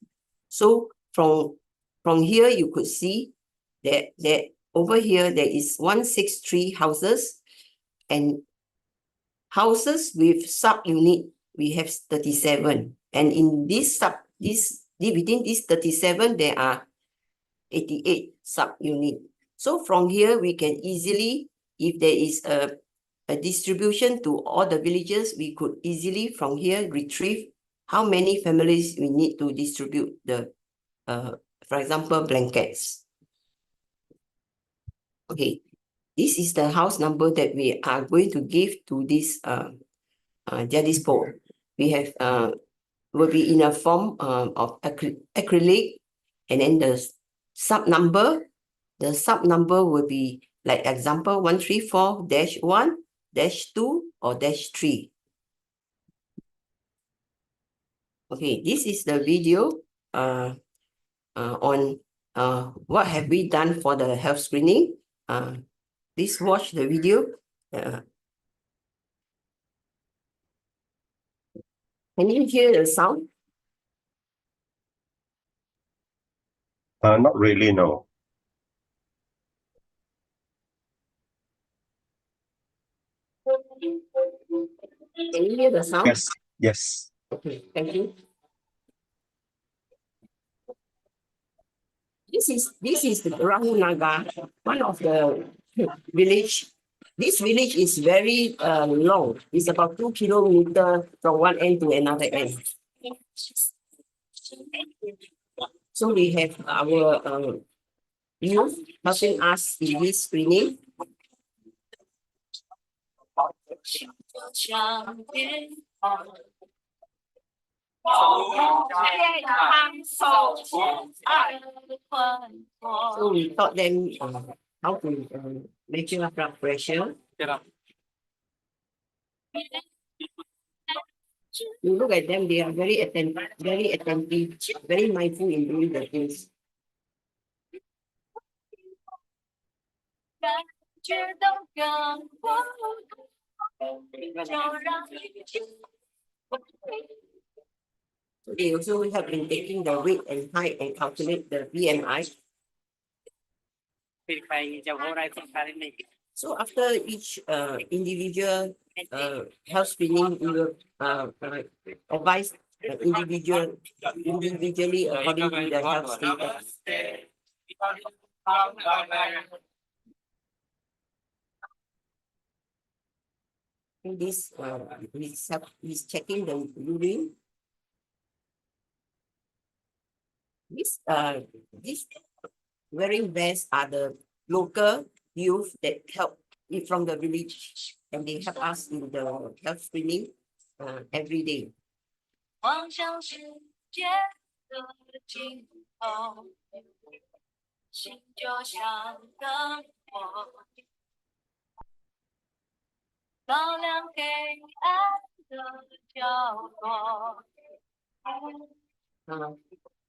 So from here you could see that over here there is 163 houses, and houses with sub-unit we have 37. And in within this 37 there are 88 sub-unit. So from here we can easily, if there is a distribution to all the villages, we could easily from here retrieve how many families we need to distribute the, for example, blankets. Okay, this is the house number that we are going to give to this Jadispo. We have will be in a form of acrylic, and then the sub number will be like example 134-1-2 or -3. Okay, this is the video on what have we done for the health screening. Please watch the video. Can you hear the sound? Not really, no. Can you hear the sound? Yes, yes. Okay, thank you. This is the Rahu Naga, one of the village. This village is very long. It's about 2 kilometers from one end to another end. So we have our youth helping us in this screening. So we taught them how to measure blood pressure. You look at them; they are very attentive, very mindful in doing the things. So they also have been taking the weight and height and calculate the BMI. So after each individual health screening, we will advise individually according to the health status. This he's checking the urine. This wearing vests are the local youth that help from the village, and they help us in the health screening every day. 望向世界的尽头，心就像灯火，照亮黑暗的角落。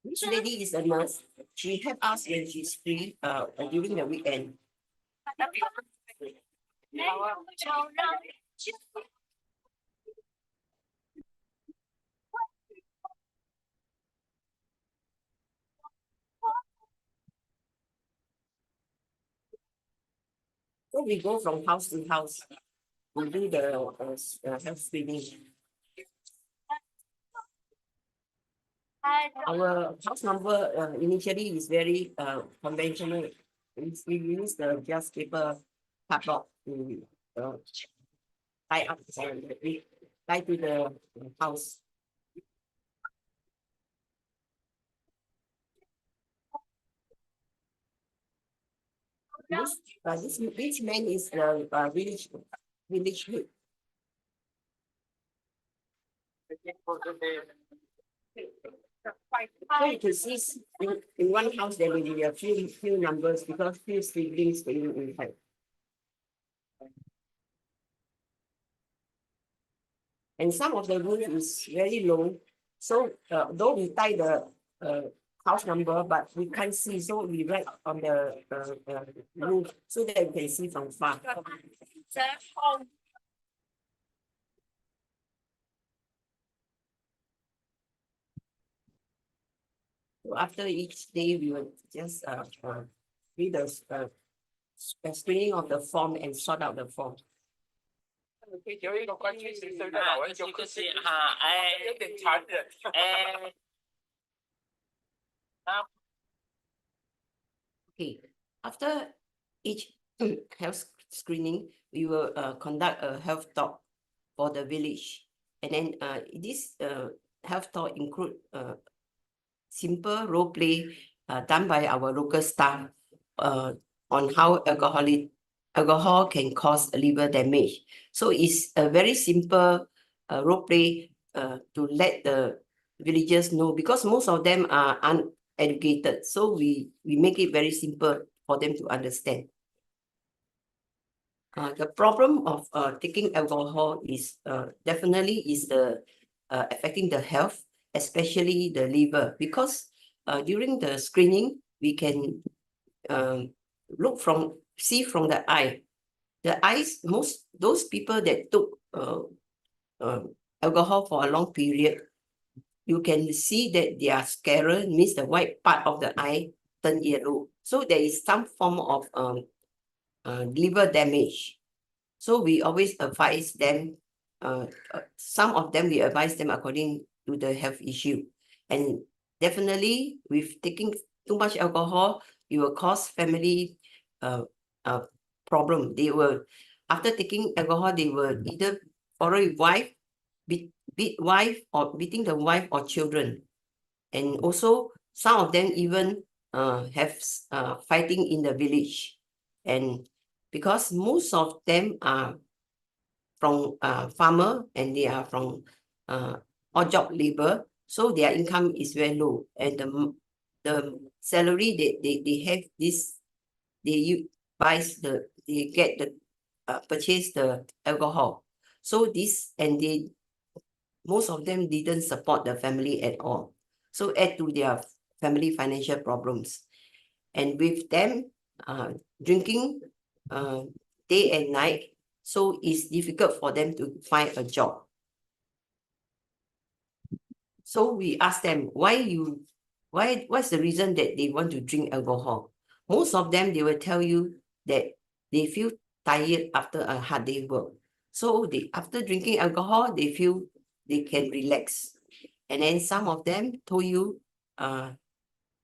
This lady is a nurse. She help us when she's free during the weekend. So we go from house to house. We do the health screening. Our house number initially is very conventional. We use the just paper cardboard to tie up and we tie to the house. This man is the village head. So you can see in one house there will be a few numbers because few siblings staying inside. And some of the roof is very low. So though we tie the house number, but we can't see, so we write on the roof so that we can see from far. So after each day, we will just read the screening of the form and sort out the form. Okay, after each health screening, we will conduct a health talk for the village. And then this health talk include simple role play done by our local staff on how alcohol can cause liver damage. So it's a very simple role play to let the villagers know, because most of them are uneducated. So we make it very simple for them to understand. The problem of taking alcohol is definitely is the affecting the health, especially the liver, because during the screening we can see from the eye. The eyes, those people that took alcohol for a long period, you can see that their sclera, means the white part of the eye, turn yellow. So there is some form of liver damage. So we always advise them, some of them we advise them according to the health issue. And definitely with taking too much alcohol, it will cause family problem. They will, after taking alcohol, they will either quarrel with wife, beat wife, or beating the wife or children. And also some of them even have fighting in the village. And because most of them are from farmer and they are from odd job labor, so their income is very low, and the salary they have this, they get the purchase the alcohol. So this, and they, most of them didn't support the family at all, so add to their family financial problems. And with them drinking day and night, so it's difficult for them to find a job. So we ask them, what's the reason that they want to drink alcohol? Most of them, they will tell you that they feel tired after a hard day work. So after drinking alcohol, they feel they can relax. And then some of them told you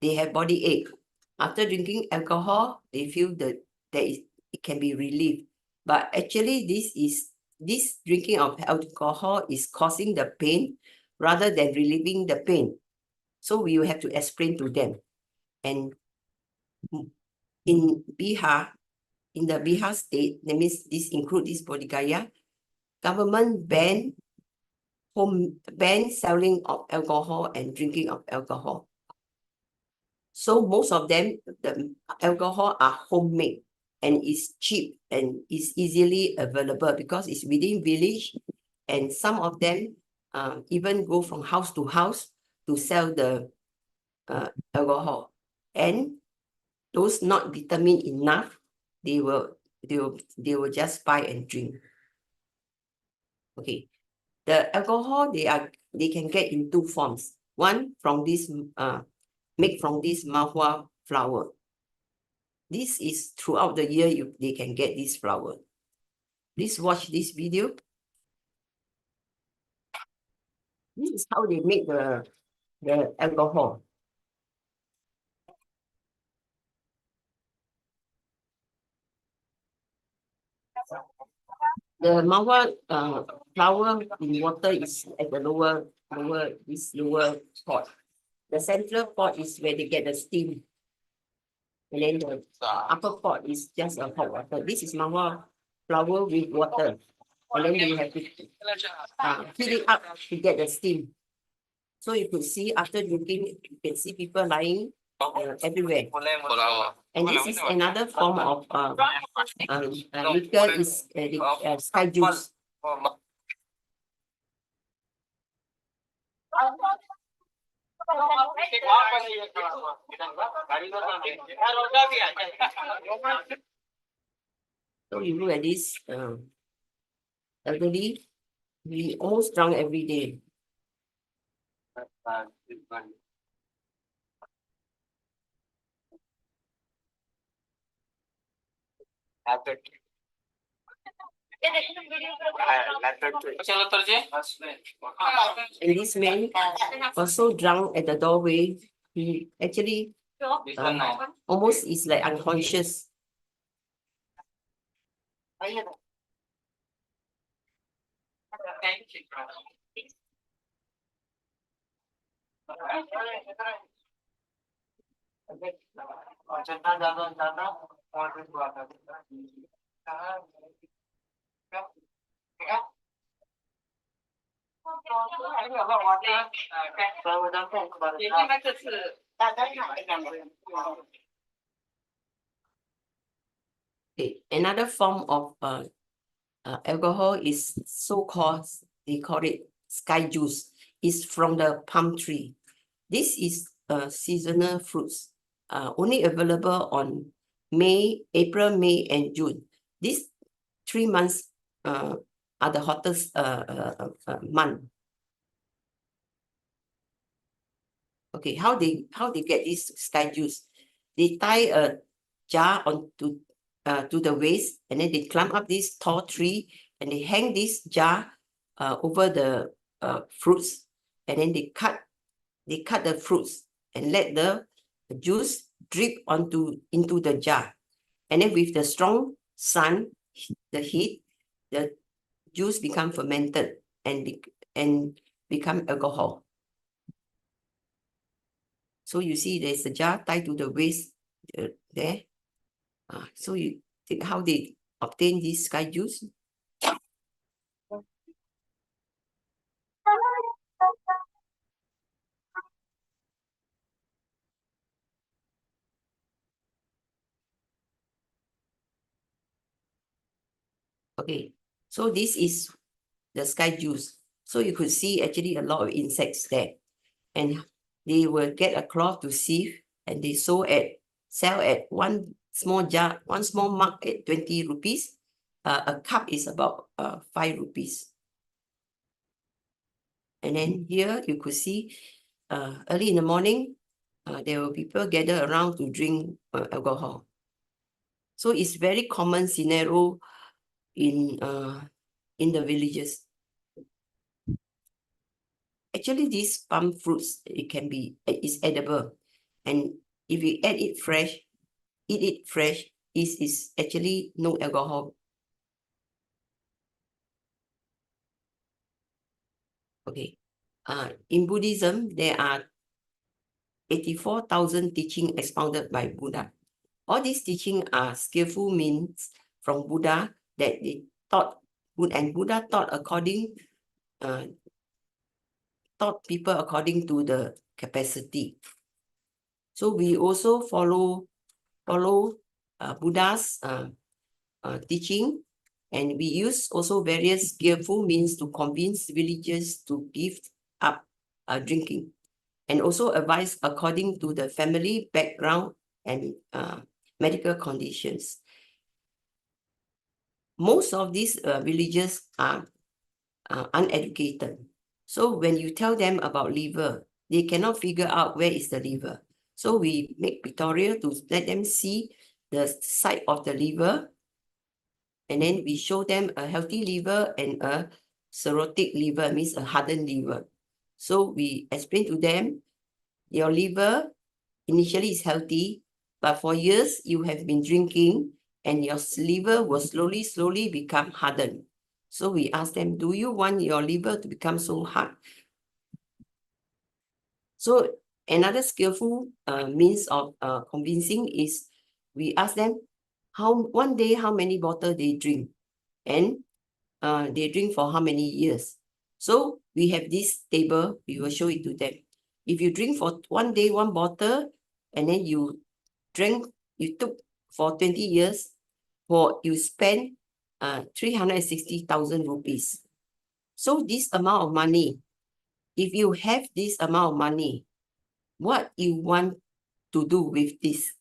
they have body ache. After drinking alcohol, they feel that it can be relieved. But actually, this drinking of alcohol is causing the pain rather than relieving the pain. So we will have to explain to them. And in Bihar, in the Bihar state, that means this include this Bodhgaya, government ban ban selling of alcohol and drinking of alcohol. So most of them, the alcohol are homemade and is cheap and is easily available because it's within village, and some of them even go from house to house to sell the alcohol. And those not determined enough, they will just buy and drink. Okay, the alcohol they can get in two forms. One from this made from this mahua flower. This is throughout the year they can get this flower. Please watch this video. This is how they make the alcohol. The mahua flower in water is at the lower pot. The central pot is where they get the steam. And then the upper pot is just a hot water. This is mahua flower with water. And then you have to heat it up to get the steam. So you could see after drinking, you can see people lying everywhere. And this is another form of liquor is sky juice. So you look at this elderly, we almost drunk every day. And this man was so drunk at the doorway, he actually almost is like unconscious. Okay. Another form of alcohol is so-called, they call it sky juice, is from the palm tree. This is seasonal fruits, only available on April, May, and June. These 3 months are the hottest month. Okay, how they get this sky juice? They tie a jar onto to the waist, and then they climb up this tall tree, and they hang this jar over the fruits, and then they cut the fruits and let the juice drip into the jar, and then with the strong sun, the heat, the juice become fermented and become alcohol. So you see there's a jar tied to the waist there. So you think how they obtain this sky juice? Okay, so this is the sky juice. So you could see actually a lot of insects there, and they will get a cloth to sieve, and they sell at one small jar, one small mug at 20 rupees. A cup is about 5 rupees. And then here you could see early in the morning, there were people gather around to drink alcohol. So it's very common scenario in the villages. Actually, these palm fruits, it's edible, and if you eat it fresh, is actually no alcohol. Okay, in Buddhism, there are 84,000 teachings expounded by Buddha. All these teachings are skillful means from Buddha that they taught, and Buddha taught according taught people according to the capacity. So we also follow Buddha's teaching, and we use also various skillful means to convince villagers to give up drinking, and also advise according to the family background and medical conditions. Most of these villagers are uneducated. So when you tell them about liver, they cannot figure out where is the liver. So we make pictorial to let them see the side of the liver, and then we show them a healthy liver and a cirrhotic liver, means a hardened liver. So we explain to them, your liver initially is healthy, but for years you have been drinking and your liver will slowly become hardened. So we ask them, do you want your liver to become so hard? So another skillful means of convincing is we ask them one day how many bottles they drink, and they drink for how many years. So we have this table, we will show it to them. If you drink for one day, one bottle, and then you took for 20 years, you spend 360,000 rupees. So this amount of money, if you have this amount of money, what you want to do with this?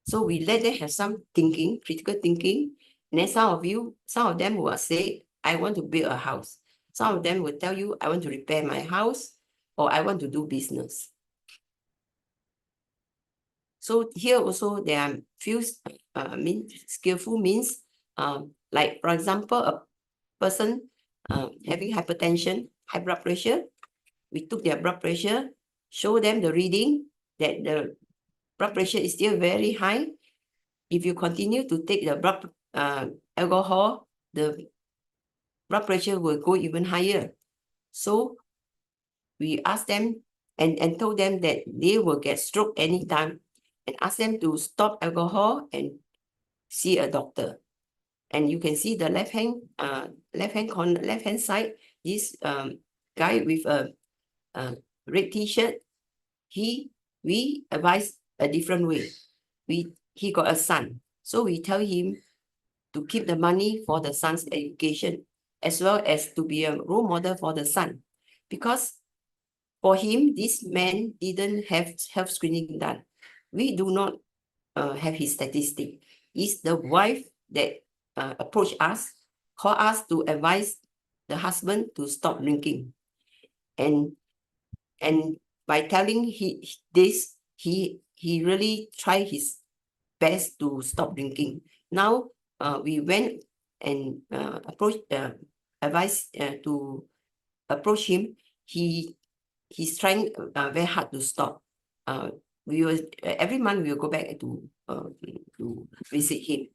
So we let them have some thinking, critical thinking. And then some of them will say, I want to build a house. Some of them will tell you, I want to repair my house, or I want to do business. So here also there are few skillful means, like for example, a person having hypertension, high blood pressure, we took their blood pressure, show them the reading that the blood pressure is still very high. If you continue to take the alcohol, the blood pressure will go even higher. So we asked them and told them that they will get stroke anytime, and ask them to stop alcohol and see a doctor. And you can see the left hand side, this guy with a red t-shirt, we advise a different way. He got a son, so we tell him to keep the money for the son's education, as well as to be a role model for the son, because for him, this man didn't have health screening done. We do not have his statistic. It's the wife that approached us, called us to advise the husband to stop drinking. And by telling this, he really tried his best to stop drinking. Now we went and advised to approach him. He's trying very hard to stop. We will every month we will go back to visit him,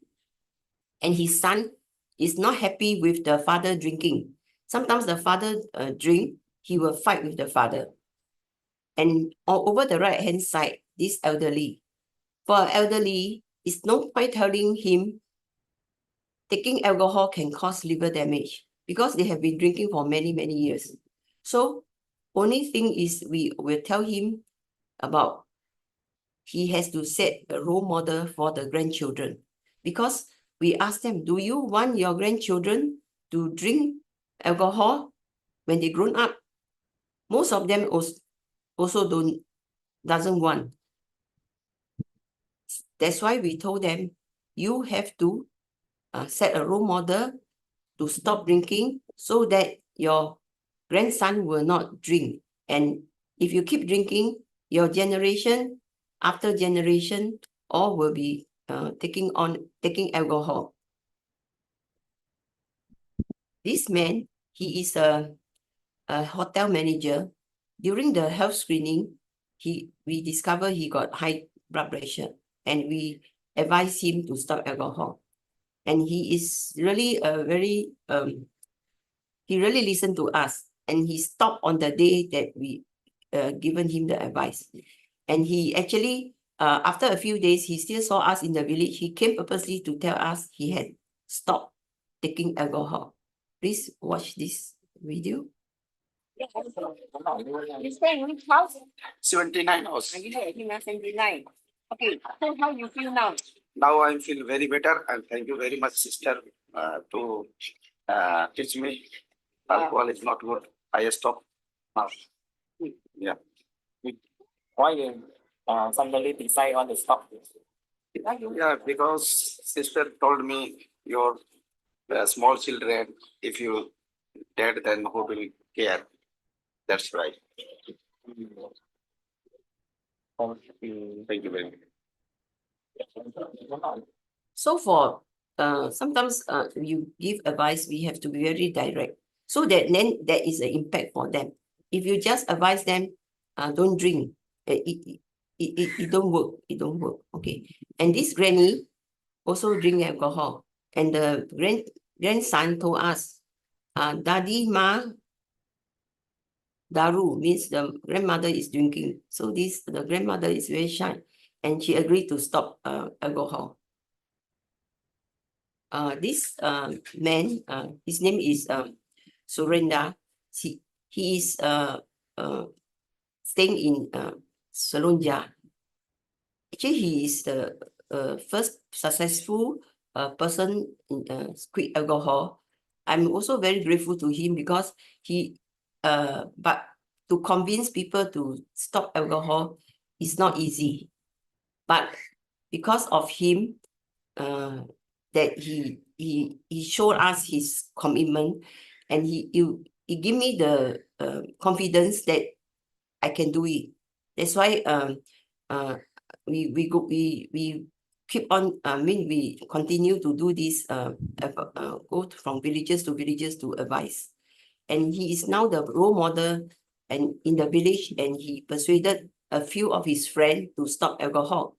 and his son is not happy with the father drinking. Sometimes the father drink, he will fight with the father. And over the right hand side, this elderly. For elderly, it's no point telling him taking alcohol can cause liver damage, because they have been drinking for many years. So only thing is we will tell him about he has to set a role model for the grandchildren, because we ask them, do you want your grandchildren to drink alcohol when they grown up? Most of them also doesn't want. That's why we told them, you have to set a role model to stop drinking, so that your grandson will not drink. And if you keep drinking, your generation after generation all will be taking alcohol. This man, he is a hotel manager. During the health screening, we discovered he got high blood pressure, and we advised him to stop alcohol. And he is really he really listened to us, and he stopped on the day that we given him the advice. And he actually, after a few days, he still saw us in the village. He came purposely to tell us he had stopped taking alcohol. Please watch this video. You stay in which house? 79 hours. You stay in 79. Okay, so how you feel now? Now I feel very better, and thank you very much, sister, to teach me. Alcohol is not good. I stop now. Yeah. Why you suddenly decide on the stop? Yeah, because sister told me your small children, if you dead, then who will care? That's right. Thank you very much. So for sometimes you give advice, we have to be very direct. So that then there is an impact for them. If you just advise them, don't drink, it don't work. It don't work. Okay. And this granny also drink alcohol. And the grandson told us, Daddy Ma Daru means the grandmother is drinking. So the grandmother is very shy, and she agreed to stop alcohol. This man, his name is Surenda. He is staying in Selonja. Actually, he is the first successful person in quit alcohol. I'm also very grateful to him because but to convince people to stop alcohol is not easy. But because of him, that he showed us his commitment, and he gave me the confidence that I can do it. That's why we keep on. We continue to do this. Go from villages to villages to advise, and he is now the role model and in the village, and he persuaded a few of his friends to stop alcohol.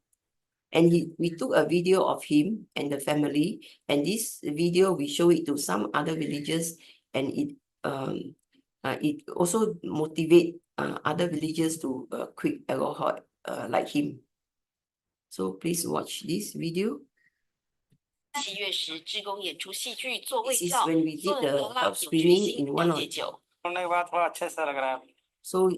And we took a video of him and the family, and this video we show it to some other villages, and it also motivate other villagers to quit alcohol like him. So please watch this video. 7月时，志工演出戏剧做卫 This is 教， when we 做 did 人 the 和蜡烛 screening 举 in one 了 of. 解酒。 So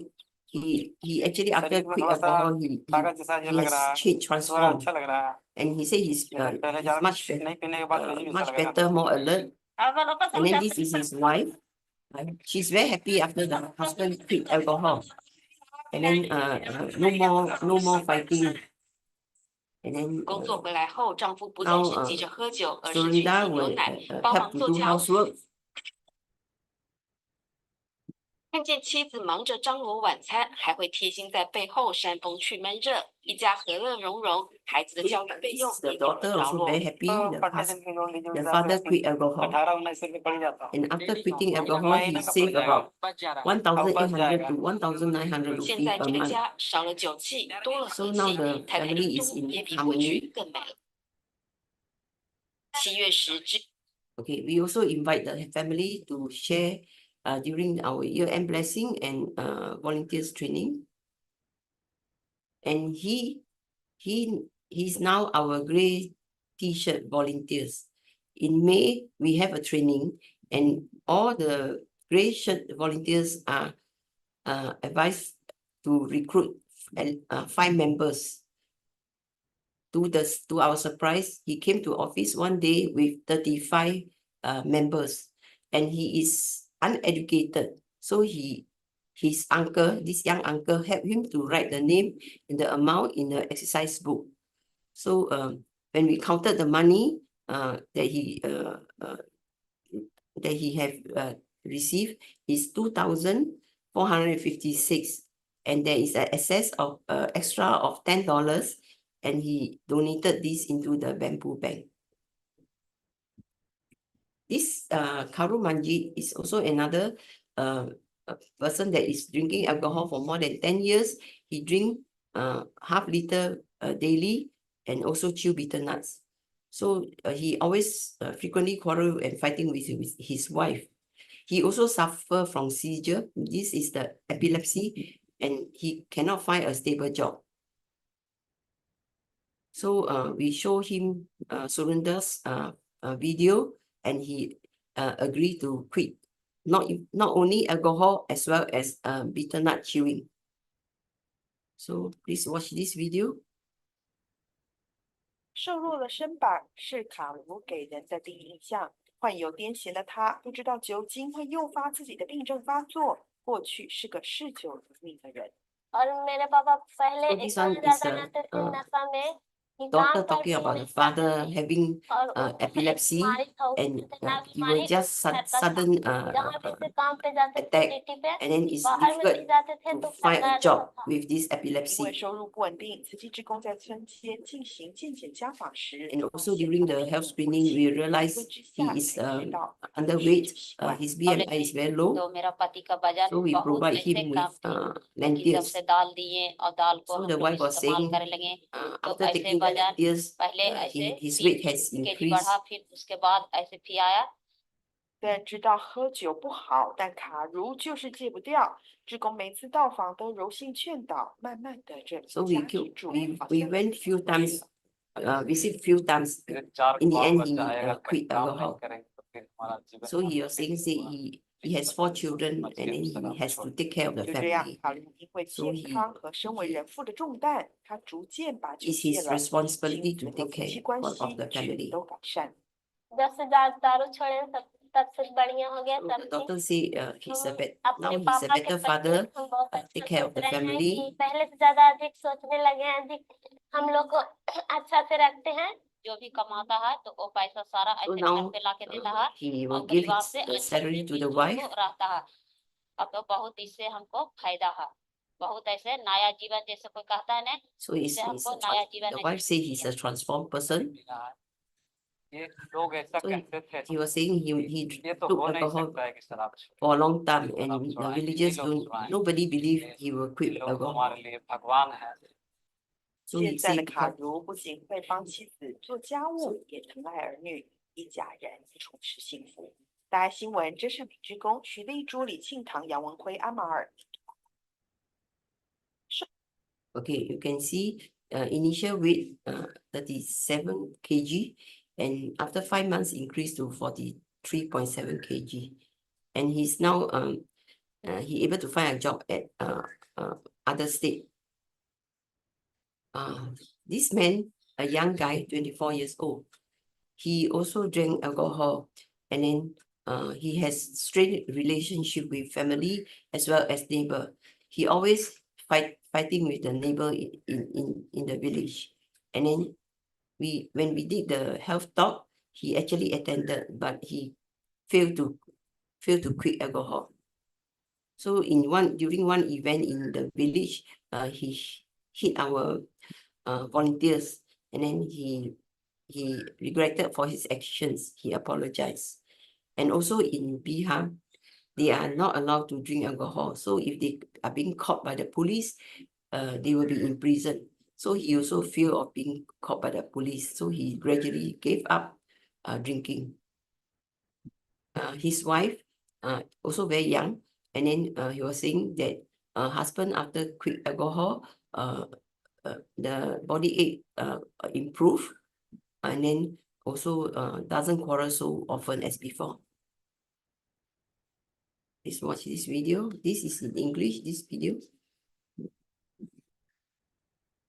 he actually after quit alcohol he has changed, transformed, and he said he's much better, more alert. And then this is his wife. She's very happy after the husband quit alcohol. And then no more fighting. And then 工作回来后，丈夫不再 now 是急着喝酒，而是去 Surenda 挤牛 will 奶，帮 help 忙 to 做 do 家务。 housework. 看见妻子忙着张罗晚餐，还会贴心在背后煽风去闷热，一家和乐融融，孩子的教育费用 The 也有了 daughter 着 also 落。 very happy. The father quit alcohol. And after quitting alcohol, he saved about 1,800 to 1,900 现 rupees 在 per 这个 month. 家少了酒气，多了 So 和 now 气， the 太太的 family 生 is 活 in 也比过去 harmony. 更美了。7月时， Okay, we also invite the family to share during our year-end blessing and volunteers training. And he's now our grey T-shirt volunteers. In May, we have a training, and all the grey shirt volunteers are advised to recruit 5 members. To our surprise, he came to office one day with 35 members, and he is uneducated. So his uncle, this young uncle, helped him to write the name and the amount in the exercise book. So when we counted the money that he have received is 2,456, and there is an excess of extra of $10, and he donated this into the bamboo bank. This Karu Manjit is also another person that is drinking alcohol for more than 10 years. He drink half liter daily and also chew bitter nuts. So he always frequently quarrel and fighting with his wife. He also suffer from seizure. This is the epilepsy, and he cannot find a stable job. So we show him Surenda's video, and he agreed to quit not only alcohol as well as bitter nut chewing. So please watch this video. 瘦弱的身板是卡卢给人的第一印象。患有癫痫的他不知道酒精会诱发自己的病症发作。过去是个嗜酒如命的人。 और मेरे पापा पहले So this one इतना is ज्यादा नशे थे नशा में कि Doctor काम talking करके about the नहीं father करते थे। having और epilepsy and he will बीमारी just sudden जहाँ पे से काम पे जाते थे attack ड्यूटी पे and then it's बाहर में नहीं difficult जाते थे to तो find पता a रहता job था। with this 因为 epilepsy. 收入不稳定，慈济志工在村间进行健检家访时， And also during the health screening, we realize he is underweight. His BMI is very low. तो मेरा पति का वजन So we बहुत provide ऐसे him कम with थे कि lentils. सबसे दाल दिए और दाल को So हम the लोग wife was इस्तेमाल saying, करने लगे। तो after ऐसे taking the वजन lentils, पहले ऐसे his weight has 3 kg increased. बढ़ा, फिर उसके बाद ऐसे भी आया। 虽然知道喝酒不好，但卡如就是戒不掉。志工每次到访都柔性劝导，慢慢的这 So 家 we 庭主 we went few times, visit few times. In the end, he quit alcohol. So he was saying, say he has 4 children and then he has to take care of the 就这样， family. 卡如因为 So 健 he 康和身为人父的重担，他逐渐把酒 It's 戒 his 了， responsibility 亲 to 子和 take 夫妻 care 关 of 系 the 全 family. 都改善。 जब से दारू छोड़े तब से बढ़िया हो गया So सब the चीज। doctor say he's a now अपने he's a पापा के better प्रति father, हम बहुत take अच्छा care of सोच the रहे हैं family. कि पहले से ज्यादा अधिक सोचने लगे हैं, अधिक हम लोग को अच्छा से रखते हैं। जो भी कमाता है तो वो पैसा सारा So ऐसे now घर पे लाके देता है he और will give परिवार his से अच्छे salary to the से wife. हमको रहता है। अब तो बहुत इससे हमको फायदा है, बहुत ऐसे नया जीवन जैसे कोई कहता है ना, So he's, इससे he's हमको a नया जीवन the wife say he's a transformed person. ये लोग ऐसा So कहते थे, he was saying he ये तो took हो नहीं alcohol सकता है कि शराब छोड़े। for a long time and शराब the छुड़ाएं, villagers ये लोग don't, छुड़ाएं। nobody believe ये he will quit लोग alcohol. हमारे लिए भगवान है। So he 现在的 said 卡 because 如不仅会帮妻子做家务，也疼爱儿女，一家人充实幸福。大爱新闻，真善美职工徐丽珠、李庆堂、杨文辉、阿马尔。 okay, you can see initial weight 37 kg and after 5 months increased to 43.7 kg. And he's now he able to find a job at other state. This man, a young guy, 24 years old, he also drank alcohol and then he has strained relationship with family as well as neighbor. He always fighting with the neighbor in the village. And then when we did the health talk, he actually attended, but he failed to quit alcohol. So during one event in the village, he hit our volunteers and then he regretted for his actions. He apologized. And also in Bihar, they are not allowed to drink alcohol. So if they are being caught by the police, they will be in prison. So he also fear of being caught by the police. So he gradually gave up drinking. His wife, also very young, and then he was saying that husband after quit alcohol, the body ache improve, and then also doesn't quarrel so often as before. Please watch this video. This is in English, this video.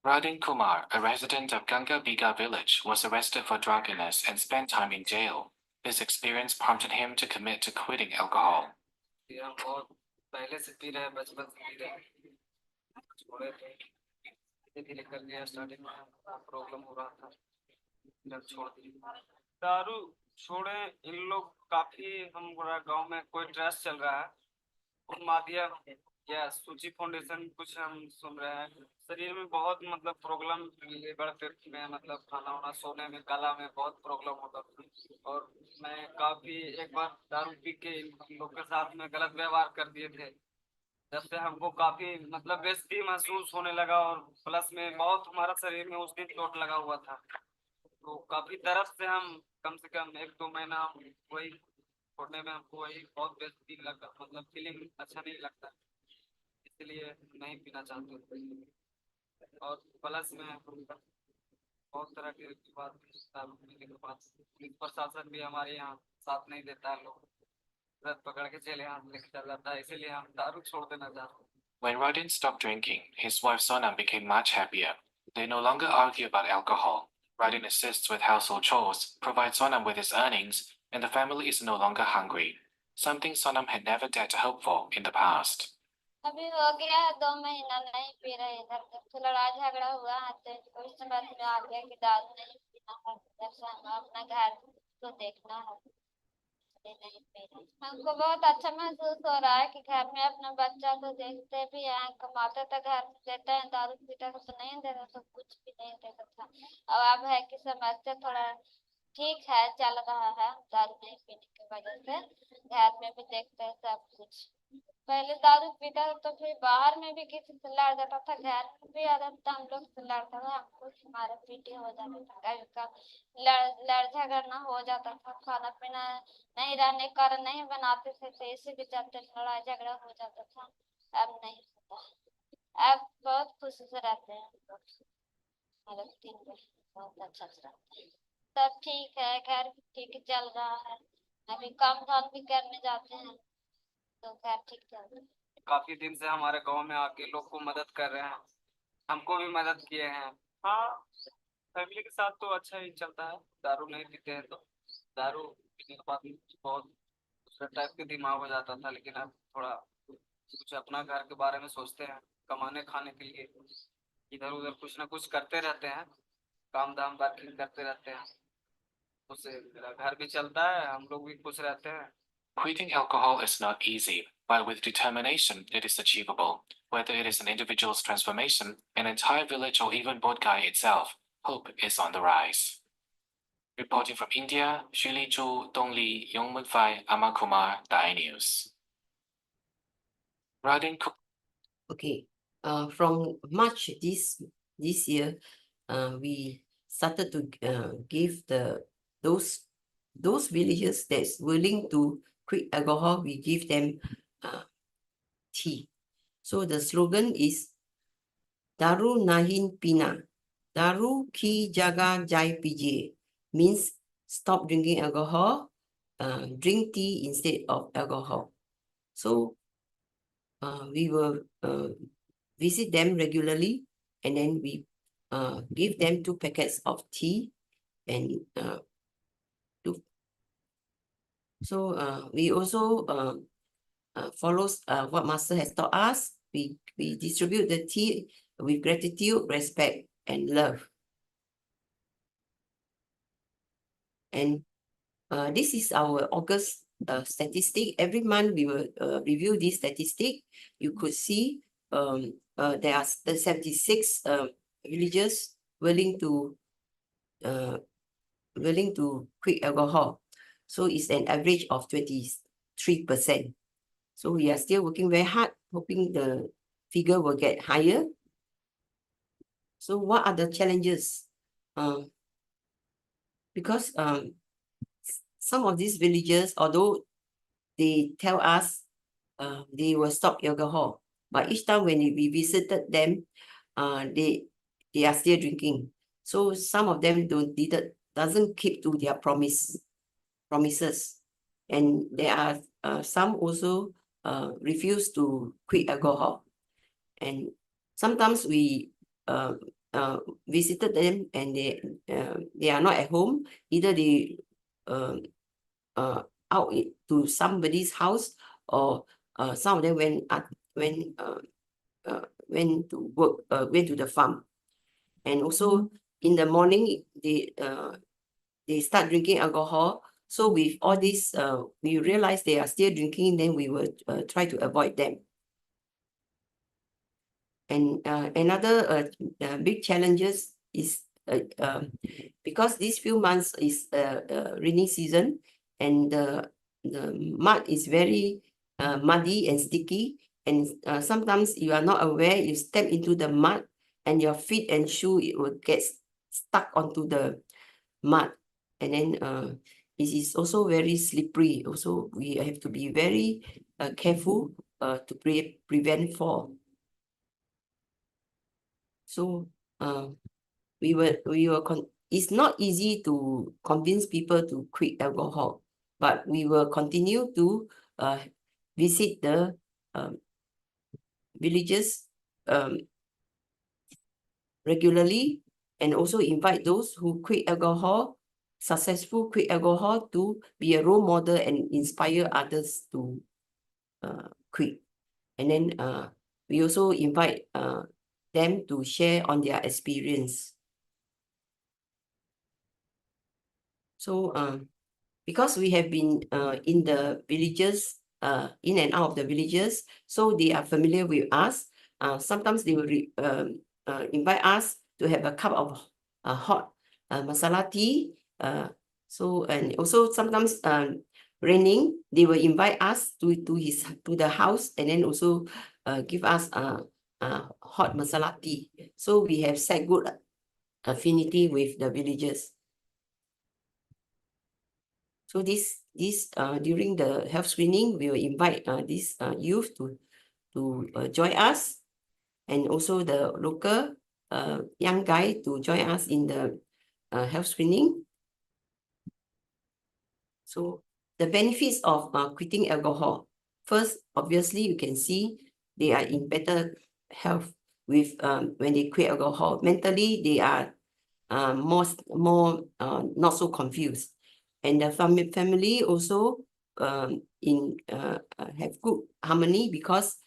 Radin Kumar, a resident of Ganga Biga village, was arrested for drunkenness and spent time in jail. This experience prompted him to commit to quitting alcohol. पहले से P रहे हैं, बचपन से P रहे हैं, छोड़े थे, धीरे-धीरे कर लिया, स्टार्टिंग में प्रॉब्लम हो रहा था, जब छोड़ दिया। दारू छोड़े इन लोग काफी हमारा गांव में कोई ट्रस्ट चल रहा है, माध्यम या सूची फाउंडेशन कुछ हम सुन रहे हैं। शरीर में बहुत मतलब प्रॉब्लम, लीवर पेट में मतलब खाना वाना सोने में गला में बहुत प्रॉब्लम होता था। और मैं काफी एक बार दारू पी के इन लोग के साथ में गलत व्यवहार कर दिए थे, जब से हमको काफी मतलब बेइज्जती महसूस होने लगा और प्लस में बहुत हमारा शरीर में उस दिन चोट लगा हुआ था। तो काफी तरफ से हम कम से कम 1-2 महीना वही छोड़ने में हमको वही बहुत बेइज्जती लगा, मतलब फीलिंग अच्छा नहीं लगता, इसलिए नहीं पीना चाहते थे। और प्लस में बहुत तरह के बात, पुलिस प्रशासन भी हमारे यहाँ साथ नहीं देता है लोग। रथ पकड़ के चले हाथ लेके चला था, इसीलिए हम दारू छोड़ देना चाहते हैं। When Rodin stopped drinking, his wife Sonam became much happier. They no longer argue about alcohol. Rodin assists with household chores, provides Sonam with his earnings, and the family is no longer hungry. Something Sonam had never dared to hope for in the past. अभी हो गया है 2 महीना नहीं P रहे इधर, जब से लड़ाई झगड़ा हुआ है तो उस समय में आ गया कि दारू नहीं पीना है, जब से हम अपना घर को देखना है नहीं पी रहे। हमको बहुत अच्छा महसूस हो रहा है कि घर में अपने बच्चा को देखते भी हैं, कमाते तो घर में देते हैं, दारू पीते तो नहीं देते, तो कुछ भी नहीं देता था। अब है कि समझते थोड़ा ठीक है, चल रहा है, दारू नहीं पीने की वजह से घर में भी देखते हैं सब कुछ। पहले दारू पीता था तो फिर बाहर में भी किसी से लड़ जाता था, घर में भी आता था, हम लोग से लड़ता था, हमको मारा पीटी हो जाता था, कभी कभी लड़ झगड़ना हो जाता था, खाना पीना नहीं रहने के कारण नहीं बनाते थे, तो इसी भी चलते लड़ाई झगड़ा हो जाता था। अब नहीं होता, अब बहुत खुशी से रहते हैं हम लोग, मेरे 3 बहन बहुत अच्छा से रहते हैं, सब ठीक है, घर भी ठीक चल रहा है, अभी काम धाम भी करने जाते हैं तो घर ठीक चल रहा है। काफी दिन से हमारे गांव में आके लोग को मदद कर रहे हैं, हमको भी मदद किए हैं। हाँ, फैमिली के साथ तो अच्छा ही चलता है, दारू नहीं पीते हैं तो। दारू पीने के बाद बहुत दूसरा टाइप के दिमाग हो जाता था, लेकिन अब थोड़ा कुछ अपना घर के बारे में सोचते हैं, कमाने खाने के लिए इधर उधर कुछ ना कुछ करते रहते हैं, काम धाम वर्किंग करते रहते हैं, उससे मेरा घर भी चलता है, हम लोग भी खुश रहते हैं। Quitting alcohol is not easy, but with determination, it is achievable. Whether it is an individual's transformation, an entire village, or even Bodhgaya itself, hope is on the rise. Reporting from India, Shuli Chu, Dongli, Yongmun Fai, Amakumar, Dai News. Radin Okay. From March this year, we started to give those villagers that's willing to quit alcohol, we give them tea. So the slogan is Daru Nahin Pina. Daru Ki Jaga Jai Pije means stop drinking alcohol, drink tea instead of alcohol. So we will visit them regularly, and then we give them 2 packets of tea and we also follows what Master has taught us. We distribute the tea with gratitude, respect, and love. And this is our August statistic. Every month we will review this statistic. You could see there are 76 villagers willing to quit alcohol. So it's an average of 23%. So we are still working very hard, hoping the figure will get higher. So what are the challenges? Because some of these villagers, although they tell us they will stop alcohol, but each time when we visited them, they are still drinking. So some of them doesn't keep to their promises, and there are some also refuse to quit alcohol. And sometimes we visited them and they are not at home. Either they out to somebody's house, or some of them went to work, went to the farm. And also in the morning they start drinking alcohol. So with all this, we realize they are still drinking, then we will try to avoid them. And another big challenges is because these few months is rainy season, and the mud is very muddy and sticky, and sometimes you are not aware, you step into the mud and your feet and shoe, it will get stuck onto the mud, and then it is also very slippery. Also, we have to be very careful to prevent fall. So it's not easy to convince people to quit alcohol, but we will continue to visit the villages regularly, and also invite those who quit alcohol, successful quit alcohol, to be a role model and inspire others to quit. And then we also invite them to share on their experience. So because we have been in the villages, in and out of the villages, so they are familiar with us. Sometimes they will invite us to have a cup of hot masala tea. So, and also sometimes raining, they will invite us to the house, and then also give us hot masala tea. So we have set good affinity with the villagers. So this during the health screening, we will invite this youth to join us, and also the local young guy to join us in the health screening. So the benefits of quitting alcohol. First, obviously, you can see they are in better health with when they quit alcohol. Mentally, they are more not so confused, and the family also have good harmony, because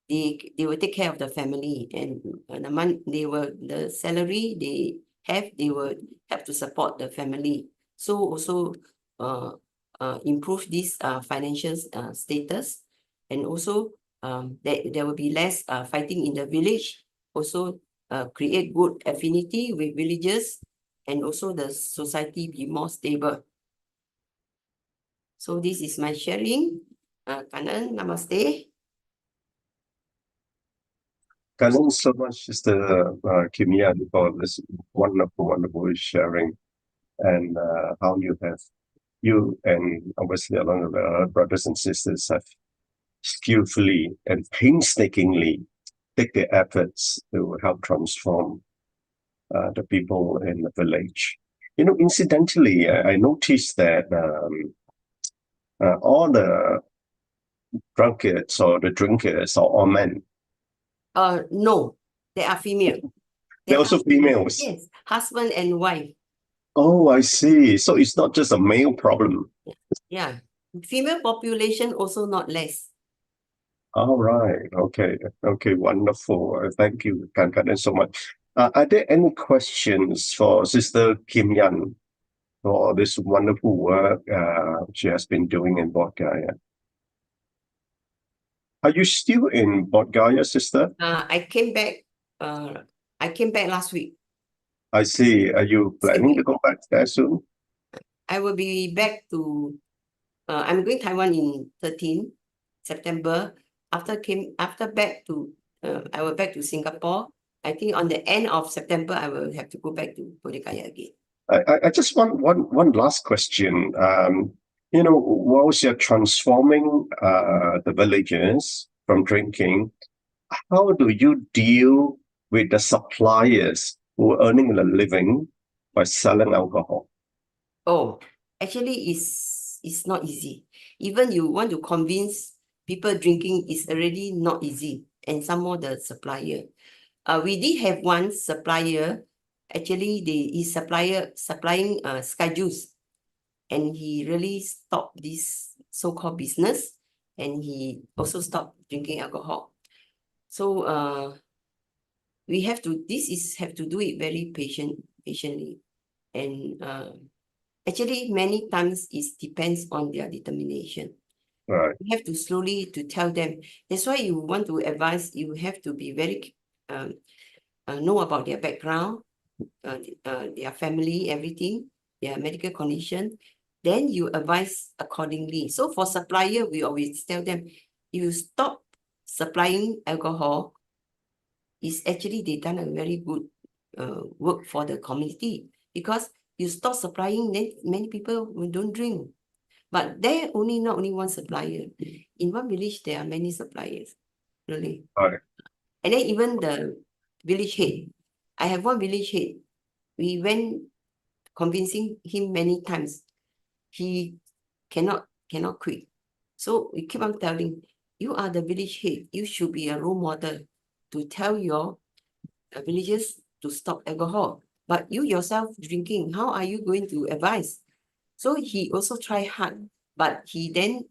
they will take care of the family, and the salary they have, they will help to support the family. So also improve this financial status, and also there will be less fighting in the village. Also create good affinity with villagers, and also the society be more stable. So this is my sharing. Kanan, namaste. Thank you so much, Sister Kimia, for this wonderful sharing, and how you and obviously along with our brothers and sisters have skillfully and painstakingly take the efforts to help transform the people in the village. You know, incidentally, I noticed that all the drunkards or the drinkers are all men. No, they are female. They're also females. Yes, husband and wife. Oh, I see. So it's not just a male problem. Yeah, female population also not less. All right. Okay. Okay. Wonderful. Thank you, Kankanan, so much. Are there any questions for Sister Kim Yan for this wonderful work she has been doing in Bodhgaya? Are you still in Bodhgaya, sister? I came back last week. I see. Are you planning to go back there soon? I will be back to I'm going Taiwan in 13 September. I will back to Singapore. I think on the end of September I will have to go back to Bodhgaya again. I just want one last question. You know, whilst you're transforming the villagers from drinking, how do you deal with the suppliers who are earning a living by selling alcohol? Oh, actually it's not easy. Even you want to convince people drinking is already not easy, and some more the supplier. We did have one supplier. Actually, he's supplying Sky Juice, and he really stopped this so-called business, and he also stopped drinking alcohol. So we have to do it very patiently, and actually many times it depends on their determination. Right. You have to slowly to tell them. That's why you want to advise. You have to be very know about their background, their family, everything, their medical condition. Then you advise accordingly. So for supplier, we always tell them, you stop supplying alcohol, is actually they done a very good work for the community, because you stop supplying, then many people don't drink. But there not only one supplier. In one village, there are many suppliers, really. Right. And then even the village head. I have one village head. We went convincing him many times. He cannot quit. So we keep on telling, you are the village head. You should be a role model to tell your villagers to stop alcohol. But you yourself drinking, how are you going to advise? So he also tried hard, but he then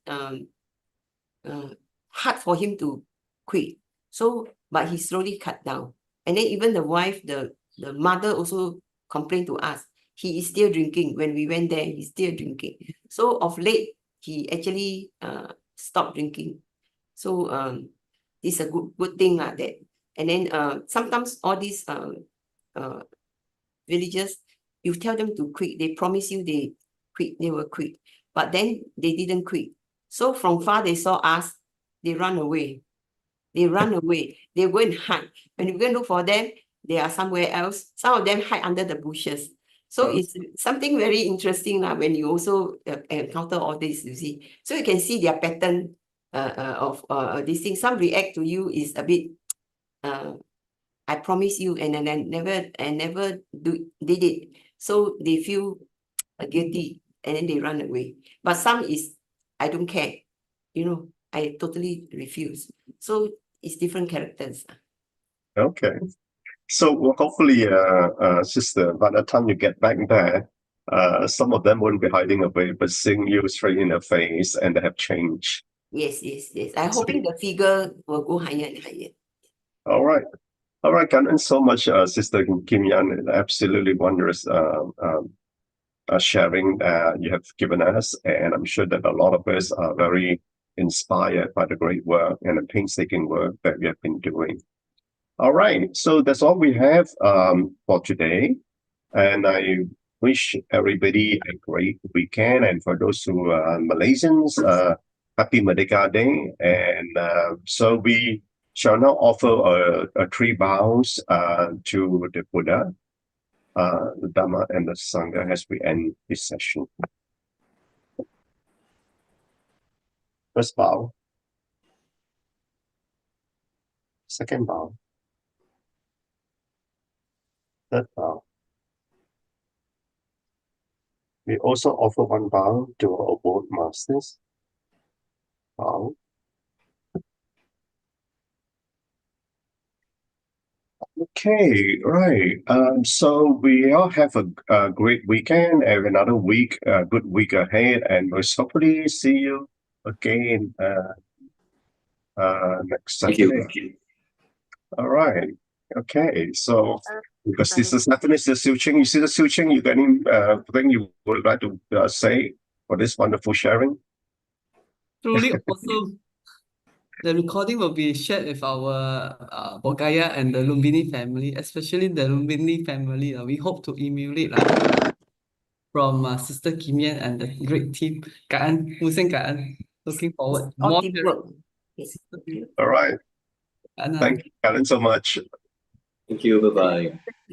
hard for him to quit. So, but he slowly cut down. And then even the wife, the mother also complained to us. He is still drinking. When we went there, he's still drinking. So of late, he actually stopped drinking. So this is a good thing like that. And then sometimes all these villagers, you tell them to quit, they promise you they will quit. But then they didn't quit. So from far they saw us, they run away. They run away. They go and hide. When you go and look for them, they are somewhere else. Some of them hide under the bushes. So it's something very interesting when you also encounter all this, you see. So you can see their pattern of these things. Some react to you is a bit, I promise you, and then I never did it. So they feel guilty and then they run away. But some is, I don't care. You know, I totally refuse. So it's different characters. Okay. So hopefully, sister, by the time you get back there, some of them won't be hiding away, but seeing you straight in the face, and they have changed. Yes. I'm hoping the figure will go higher and higher. All right. Thank so much, Sister Kim Yan. Absolutely wondrous sharing you have given us, and I'm sure that a lot of us are very inspired by the great work and the painstaking work that we have been doing. All right, so that's all we have for today, and I wish everybody a great weekend, and for those who are Malaysians, happy Merdeka Day. And so we shall now offer a 3 bows to the Buddha, the Dharma, and the Sangha as we end this session. First bow. Second bow. Third bow. We also offer 1 bow to our abode masters. Bow. Okay, right. So we all have a great weekend and another week, good week ahead, and most hopefully see you again next Saturday. Thank you. All right. Okay. So because this is Saturday, is the Su Ching. You see the Su Ching? You got any thing you would like to say for this wonderful sharing? Truly awesome. The recording will be shared with our Bodhgaya and the Lumbini family, especially the Lumbini family. We hope to emulate from Sister Kim Yan and the great team. Looking forward. All teamwork. Yes. All right. Thank you, Karen, so much. Thank you. Bye-bye.